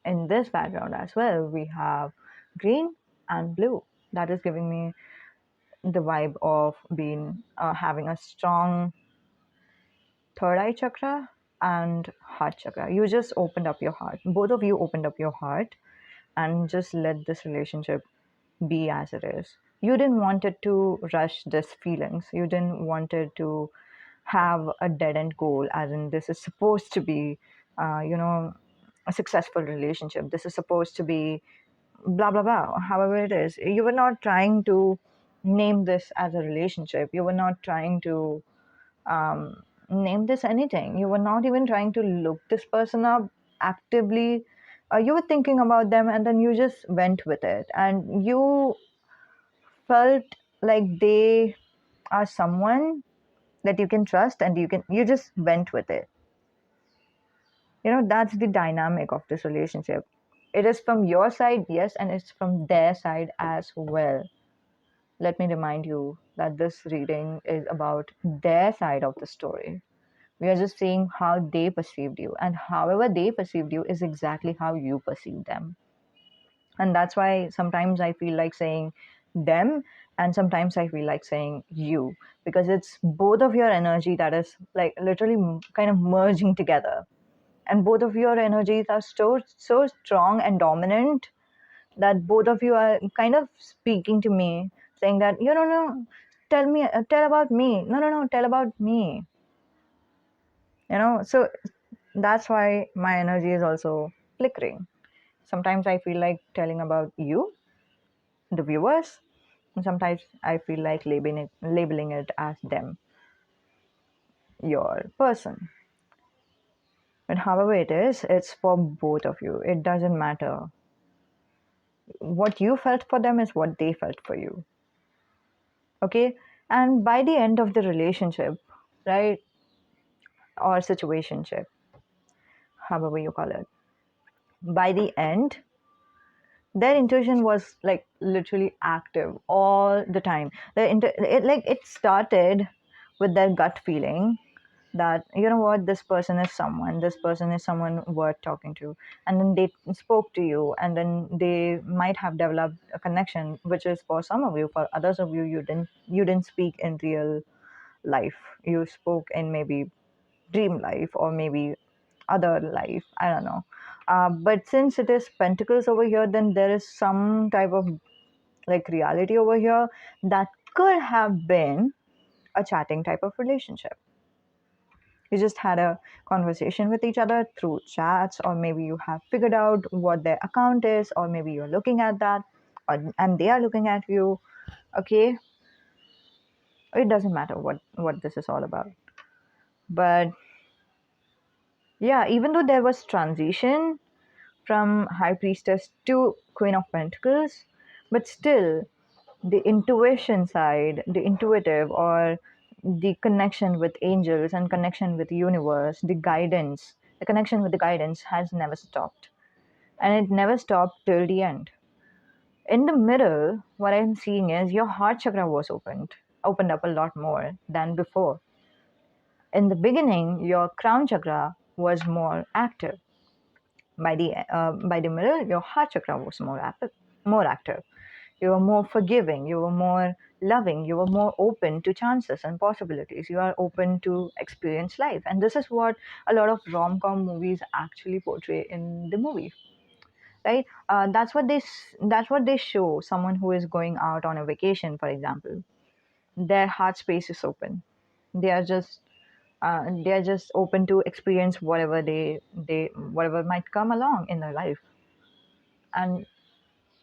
in this background as well, we have green and blue. That is giving me the vibe of being having a strong third eye chakra and heart chakra. You just opened up your heart. Both of you opened up your heart and just let this relationship be as it is. You didn't want it to rush this feelings. You didn't want it to have a dead end goal, as in this is supposed to be, a successful relationship. This is supposed to be blah blah blah. However it is, you were not trying to name this as a relationship. You were not trying to name this anything. You were not even trying to look this person up actively. You were thinking about them, and then you just went with it, and you felt like they are someone that you can trust, and you just went with it. That's the dynamic of this relationship. It is from your side, yes, and it's from their side as well. Let me remind you that this reading is about their side of the story. We are just seeing how they perceived you, and however they perceived you is exactly how you perceive them. And that's why sometimes I feel like saying them, and sometimes I feel like saying you, because it's both of your energy that is like literally kind of merging together. And both of your energies are so strong and dominant that both of you are kind of speaking to me, saying that no, tell about me, no, tell about me. So that's why my energy is also flickering. Sometimes I feel like telling about you, the viewers, and sometimes I feel like labeling it as them, your person. But however it is, it's for both of you. It doesn't matter. What you felt for them is what they felt for you. Okay? And by the end of the relationship, right, or situationship, however you call it, by the end, their intuition was like literally active all the time. It started with their gut feeling that, you know what, this person is someone worth talking to, and then they spoke to you, and then they might have developed a connection, which is for some of you. For others of you, you didn't speak in real life. You spoke in maybe dream life, or maybe other life, I don't know. But since it is pentacles over here, then there is some type of like reality over here that could have been a chatting type of relationship. You just had a conversation with each other through chats, or maybe you have figured out what their account is, or maybe you're looking at that, and they are looking at you. Okay, it doesn't matter what this is all about. But yeah, even though there was transition from High Priestess to Queen of Pentacles, but still, the intuition side, the intuitive, or the connection with angels and connection with the universe, the connection with the guidance has never stopped. And it never stopped till the end. In the middle, what I'm seeing is your heart chakra was opened up a lot more than before. In the beginning, your crown chakra was more active. By the middle, your heart chakra was more active. You were more forgiving, you were more loving, you were more open to chances and possibilities. You are open to experience life. And this is what a lot of rom-com movies actually portray in the movie, right? That's what they show someone who is going out on a vacation, for example. Their heart space is open. They are just open to experience whatever might come along in their life. And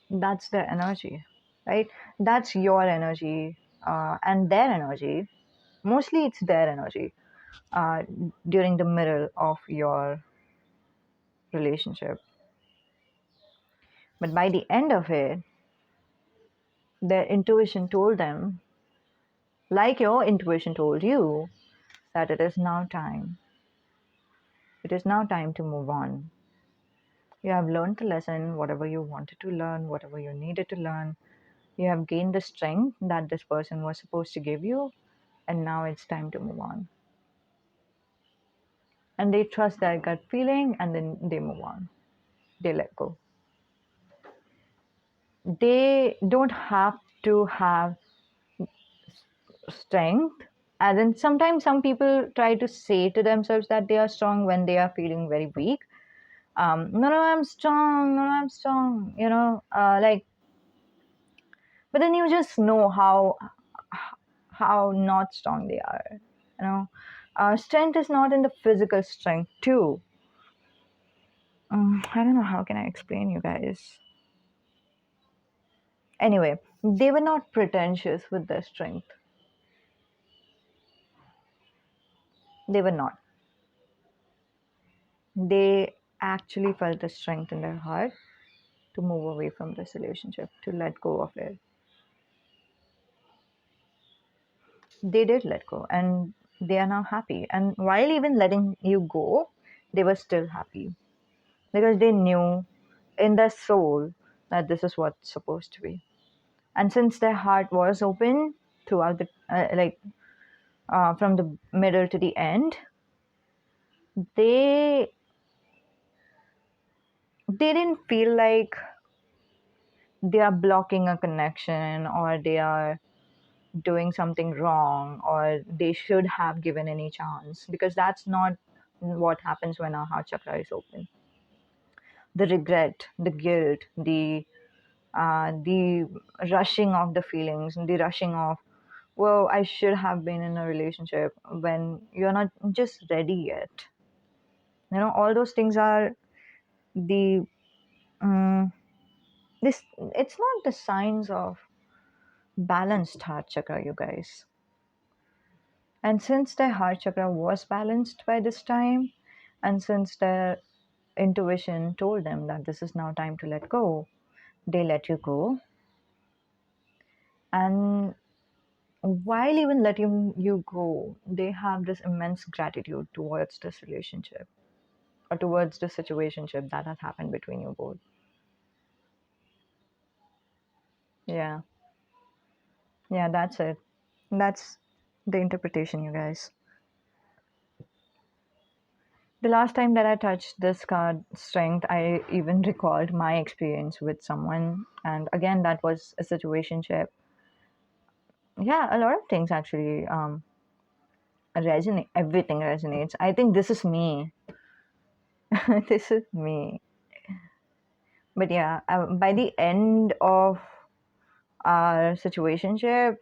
that's their energy, right? That's your energy, and their energy. Mostly it's their energy, uh, during the middle of your relationship. But by the end of it, their intuition told them, like your intuition told you, that it is now time. It is now time to move on. You have learned the lesson, whatever you wanted to learn, whatever you needed to learn. You have gained the strength that this person was supposed to give you, and now it's time to move on. And they trust their gut feeling, and then they move on. They let go. They don't have to have strength. And then sometimes some people try to say to themselves that they are strong when they are feeling very weak. No, no, I'm strong. No, no, I'm strong. But then you just know how not strong they are. You know, strength is not in the physical strength too. I don't know how can I explain you guys. Anyway, they were not pretentious with their strength. They were not. They actually felt the strength in their heart to move away from this relationship, to let go of it. They did let go, and they are now happy. And while even letting you go, they were still happy because they knew in their soul that this is what's supposed to be. And since their heart was open throughout from the middle to the end, they they didn't feel like they are blocking a connection, or they are doing something wrong, or they should have given any chance, because that's not what happens when our heart chakra is open. The regret, the guilt, the rushing of the feelings, the rushing of, well, I should have been in a relationship, when you're not just ready yet. All those things are the um, this it's not the signs of balanced heart chakra, you guys. And since the heart chakra was balanced by this time, And since their intuition told them that this is now time to let go, they let you go. And while even letting you go, they have this immense gratitude towards this relationship or towards the situationship that has happened between you both. Yeah, yeah, that's it. That's the interpretation, you guys. The last time that I touched this card strength, I even recalled my experience with someone, and again, that was a situationship. Yeah, a lot of things actually resonate. Everything resonates. I think this is me. This is me. But yeah, by the end of our situationship,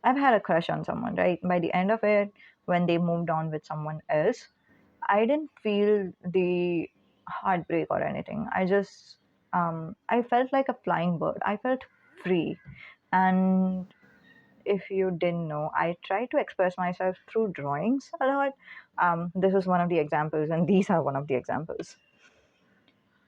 I've had a crush on someone, right? By the end of it, when they moved on with someone else, I didn't feel the heartbreak or anything. I felt like a flying bird. I felt free. And if you didn't know, I try to express myself through drawings a lot. This is one of the examples, and these are one of the examples.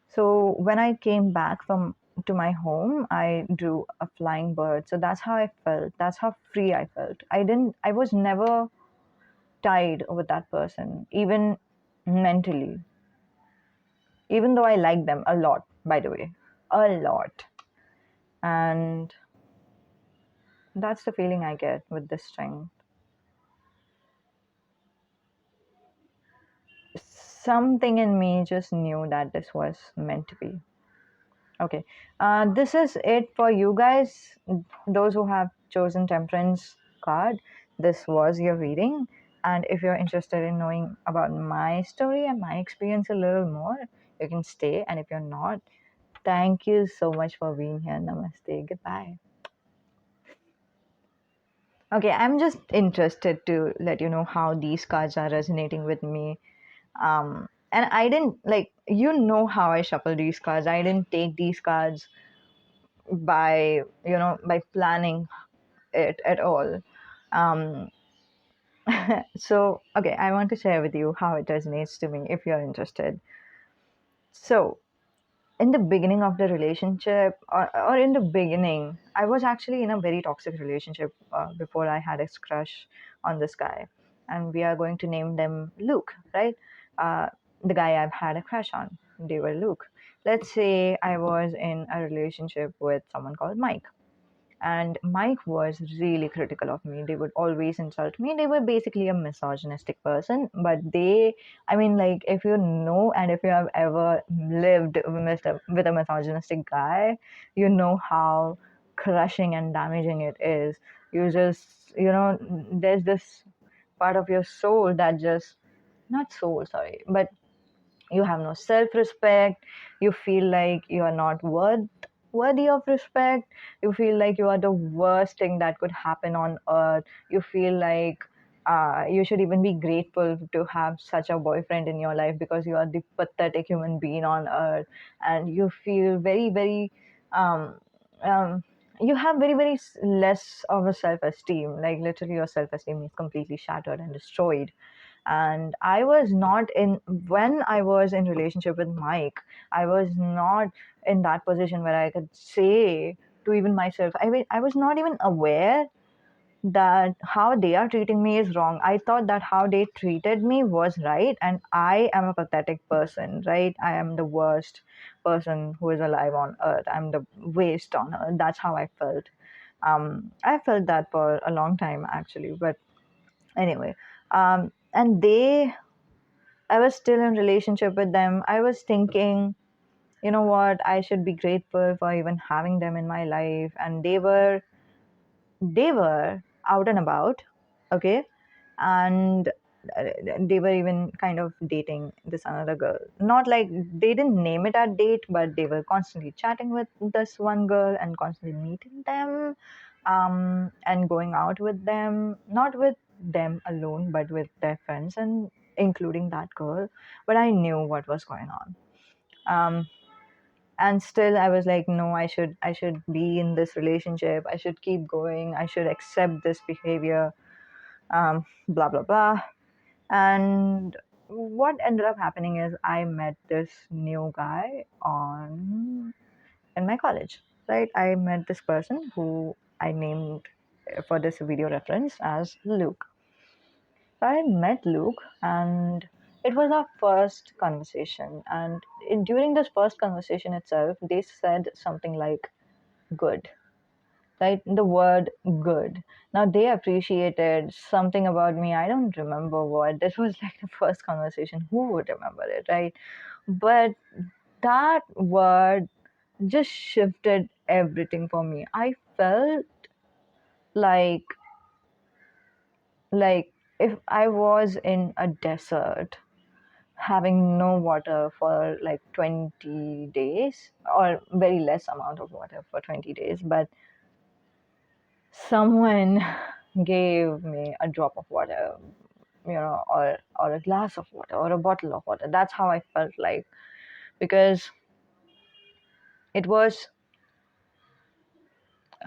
So when I came back from to my home, I drew a flying bird. So that's how I felt. That's how free I felt. I was never tied with that person, even mentally, even though I liked them a lot, by the way, a lot. And that's the feeling I get with this string. Something in me just knew that this was meant to be. Okay, this is it for you guys. Those who have chosen Temperance card, this was your reading. And if you're interested in knowing about my story and my experience a little more, you can stay. And if you're not, thank you so much for being here. Namaste. Goodbye. Okay, I'm just interested to let you know how these cards are resonating with me. And I didn't like, how I shuffle these cards. I didn't take these cards by planning it at all. Um, so, okay, I want to share with you how it resonates to me if you're interested. So, in the beginning of the relationship, or in the beginning, I was actually in a very toxic relationship before I had a crush on this guy. And we are going to name them Luke, right? Uh, the guy I've had a crush on, they were Luke. Let's say I was in a relationship with someone called Mike, and Mike was really critical of me. They would always insult me. They were basically a misogynistic person, but I mean, like, if you know, and if you have ever lived with a misogynistic guy, you know how crushing and damaging it is. You just, there's this part of your soul that just, not soul, sorry, but you have no self-respect. You feel like you are not worthy of respect. You feel like you are the worst thing that could happen on earth. You feel like you should even be grateful to have such a boyfriend in your life, because you are the pathetic human being on earth. And you feel very, very um, um, you have very, very less of a self-esteem. Like, literally your self-esteem is completely shattered and destroyed. And I was not in when I was in relationship with Mike, I was not in that position where I could say to even myself, I was not even aware that how they are treating me is wrong. I thought that how they treated me was right, and I am a pathetic person, right? I am the worst person who is alive on earth. I'm the waste on earth. That's how I felt. I felt that for a long time, actually. But anyway, and I was still in relationship with them. I was thinking, you know what, I should be grateful for even having them in my life. And they were out and about, okay, and uh, they were even kind of dating this another girl. Not like, they didn't name it a date, but they were constantly chatting with this one girl and constantly meeting them, and going out with them, not with them alone, but with their friends, and including that girl. But I knew what was going on. um, and still I was like, no, I should be in this relationship. I should keep going. I should accept this behavior. Blah blah blah. And what ended up happening is I met this new guy on in my college, right? I met this person who I named for this video reference as Luke. So I met Luke, and it was our first conversation. And during this first conversation itself, they said something like good, right? The word good. Now they appreciated something about me. I don't remember what. This was like the first conversation. Who would remember it, right? But that word just shifted everything for me. I felt like like if I was in a desert having no water for like 20 days, or very less amount of water for 20 days, but someone gave me a drop of water, or a glass of water or a bottle of water. That's how I felt like, because it was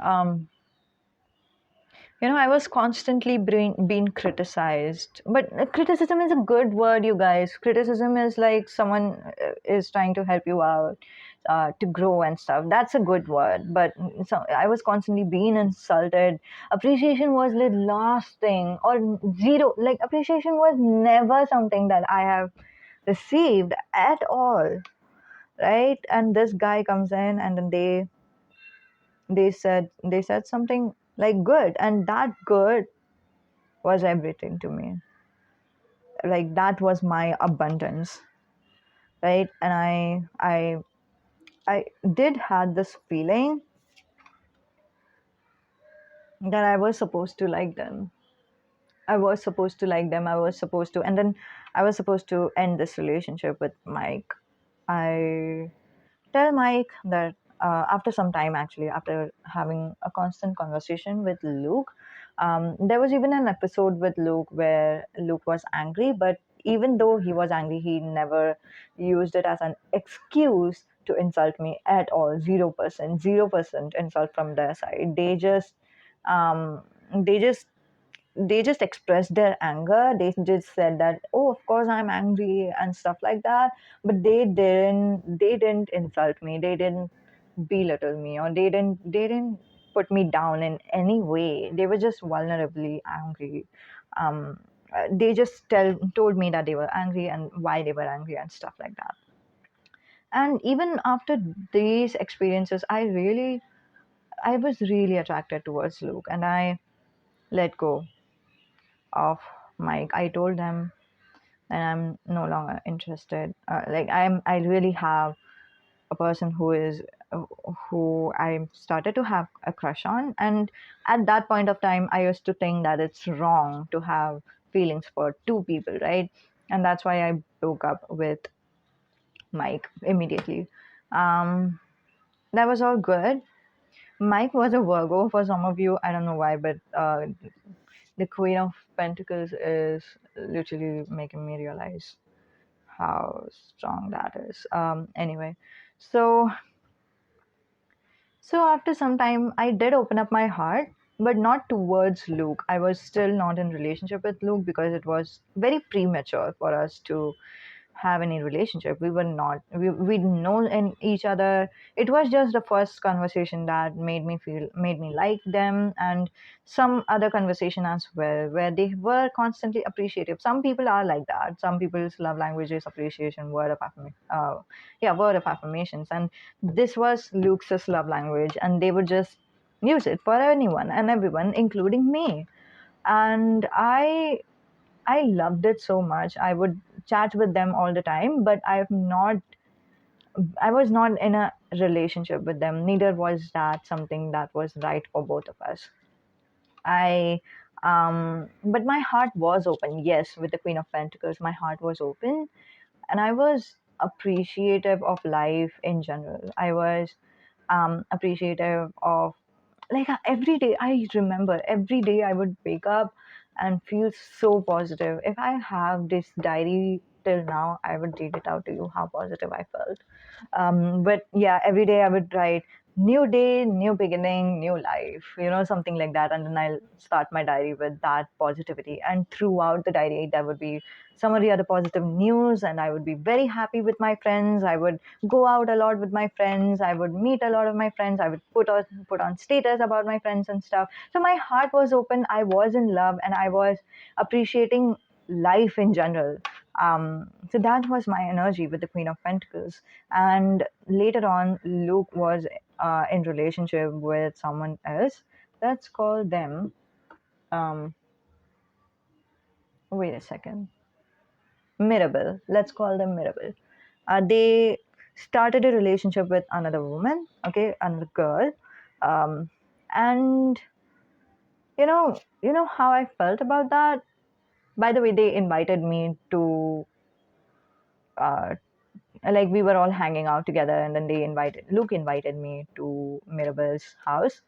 um I was constantly being criticized. But criticism is a good word, you guys. Criticism is like someone is trying to help you out, to grow and stuff. That's a good word. But so I was constantly being insulted. Appreciation was the last thing, or zero. Like, appreciation was never something that I have received at all, right? And this guy comes in, and then they said something like good, and that good was everything to me. Like, that was my abundance, right? And I did had this feeling that I was supposed to like them. I was supposed to like them. I was supposed to, and then I was supposed to end this relationship with Mike. I tell Mike that after some time, actually, after having a constant conversation with Luke, there was even an episode with Luke where Luke was angry, but even though he was angry, he never used it as an excuse to insult me at all. 0%, 0% insult from their side. Um, they just they just expressed their anger. They just said that, oh, of course I'm angry and stuff like that. But they didn't insult me. They didn't belittle me, or they didn't put me down in any way. They were just vulnerably angry. They just told me that they were angry and why they were angry and stuff like that. And even after these experiences, I was really attracted towards Luke, and I let go of Mike. I told them that I'm no longer interested. Like, I really have a person who I started to have a crush on, and at that point of time, I used to think that it's wrong to have feelings for two people, right? And that's why I broke up with Mike immediately. Um, that was all good. Mike was a Virgo for some of you. I don't know why, but the Queen of Pentacles is literally making me realize how strong that is. Anyway, so after some time, I did open up my heart, but not towards Luke. I was still not in relationship with Luke because it was very premature for us to have any relationship. We were not. We didn't know in each other. It was just the first conversation that made me like them, and some other conversation as well, where they were constantly appreciative. Some people are like that. Some people's love language is appreciation, word of affirmations, and this was Luke's love language, and they would just use it for anyone and everyone, including me. And I loved it so much. I would chat with them all the time, but I was not in a relationship with them. Neither was that something that was right for both of us. I but my heart was open. Yes, with the Queen of Pentacles, my heart was open, and I was appreciative of life in general. I was appreciative of, like, every day. I remember every day I would wake up and feel so positive. If I have this diary till now, I would read it out to you how positive I felt. But yeah, every day I would write, new day, new beginning, new life, something like that. And then I'll start my diary with that positivity. And throughout the diary, there would be some of the other positive news, and I would be very happy with my friends. I would go out a lot with my friends. I would meet a lot of my friends. I would put on status about my friends and stuff. So my heart was open. I was in love, and I was appreciating life in general. So that was my energy with the Queen of Pentacles. And later on, Luke was in relationship with someone else. Let's call them. Um, Wait a second. Mirabel. Let's call them Mirabel. They started a relationship with another woman. Okay, another girl. Um, and you know how I felt about that. By the way, they invited me to uh, like we were all hanging out together, and then Luke invited me to Mirabel's house,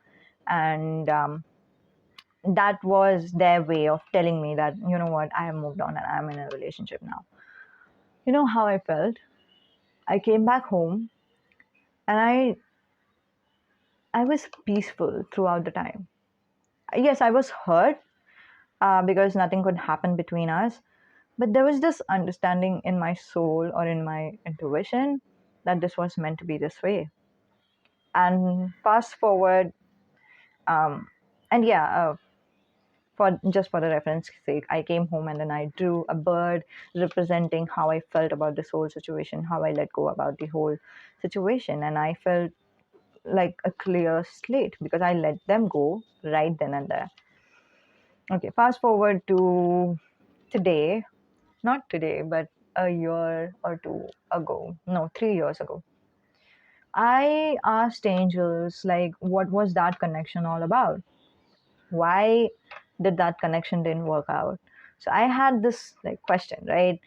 and that was their way of telling me that, you know what, I have moved on and I'm in a relationship now. You know how I felt? I came back home, and I was peaceful throughout the time. Yes, I was hurt because nothing could happen between us, but there was this understanding in my soul or in my intuition that this was meant to be this way. And fast forward, um, and yeah, for the reference sake, I came home and then I drew a bird representing how I felt about this whole situation, how I let go about the whole situation, and I felt like a clear slate because I let them go right then and there. Okay, fast forward to today, not today, but a year or two ago, no, 3 years ago. I asked angels, like, what was that connection all about? Why did that connection didn't work out? So I had this like question, right?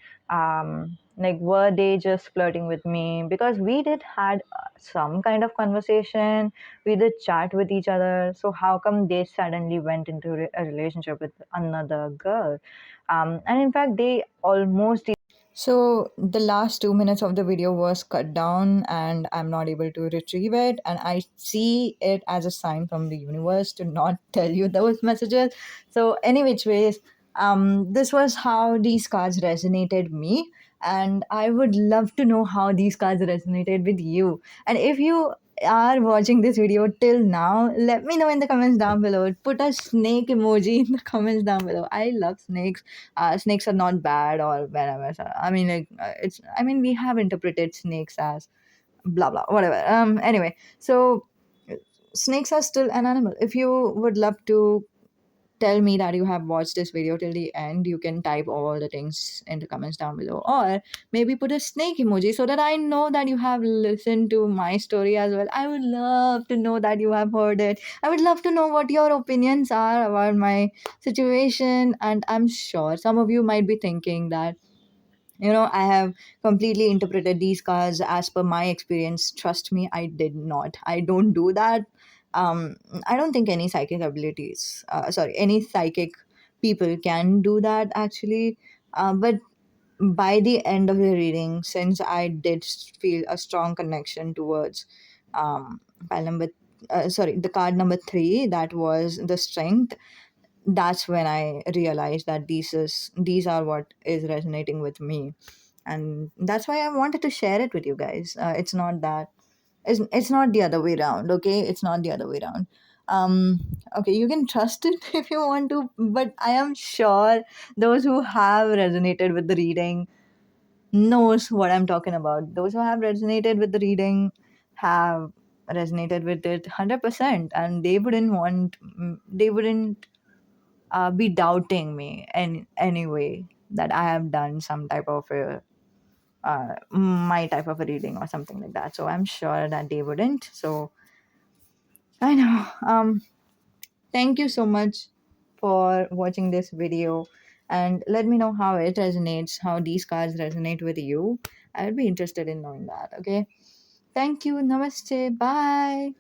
Like, were they just flirting with me? Because we did had some kind of conversation, we did chat with each other, so how come they suddenly went into a relationship with another girl? And in fact, they almost. So the last 2 minutes of the video was cut down, and I'm not able to retrieve it. And I see it as a sign from the universe to not tell you those messages. So, any which ways, this was how these cards resonated me. And I would love to know how these cards resonated with you. And if you are watching this video till now, let me know in the comments down below. Put a snake emoji in the comments down below. I love snakes. Snakes are not bad or venomous. I mean, like I mean, we have interpreted snakes as blah blah whatever. Anyway, so snakes are still an animal. If you would love to tell me that you have watched this video till the end, you can type all the things in the comments down below, or maybe put a snake emoji so that I know that you have listened to my story as well. I would love to know that you have heard it. I would love to know what your opinions are about my situation, and I'm sure some of you might be thinking that, I have completely interpreted these cards as per my experience. Trust me, I did not. I don't do that. um I don't think any psychic abilities, any psychic people can do that actually. But by the end of the reading, since I did feel a strong connection towards pile number the card number 3, that was the strength. That's when I realized that these are what is resonating with me, and that's why I wanted to share it with you guys. It's not that it's not the other way around. Okay, it's not the other way around. Okay, you can trust it if you want to, but I am sure those who have resonated with the reading knows what I'm talking about. Those who have resonated with the reading have resonated with it 100%, and they wouldn't be doubting me in any way that I have done some type of a my type of a reading or something like that. So I'm sure that they wouldn't. So I know. Thank you so much for watching this video, and let me know how it resonates, how these cards resonate with you. I would be interested in knowing that. Okay. Thank you. Namaste. Bye.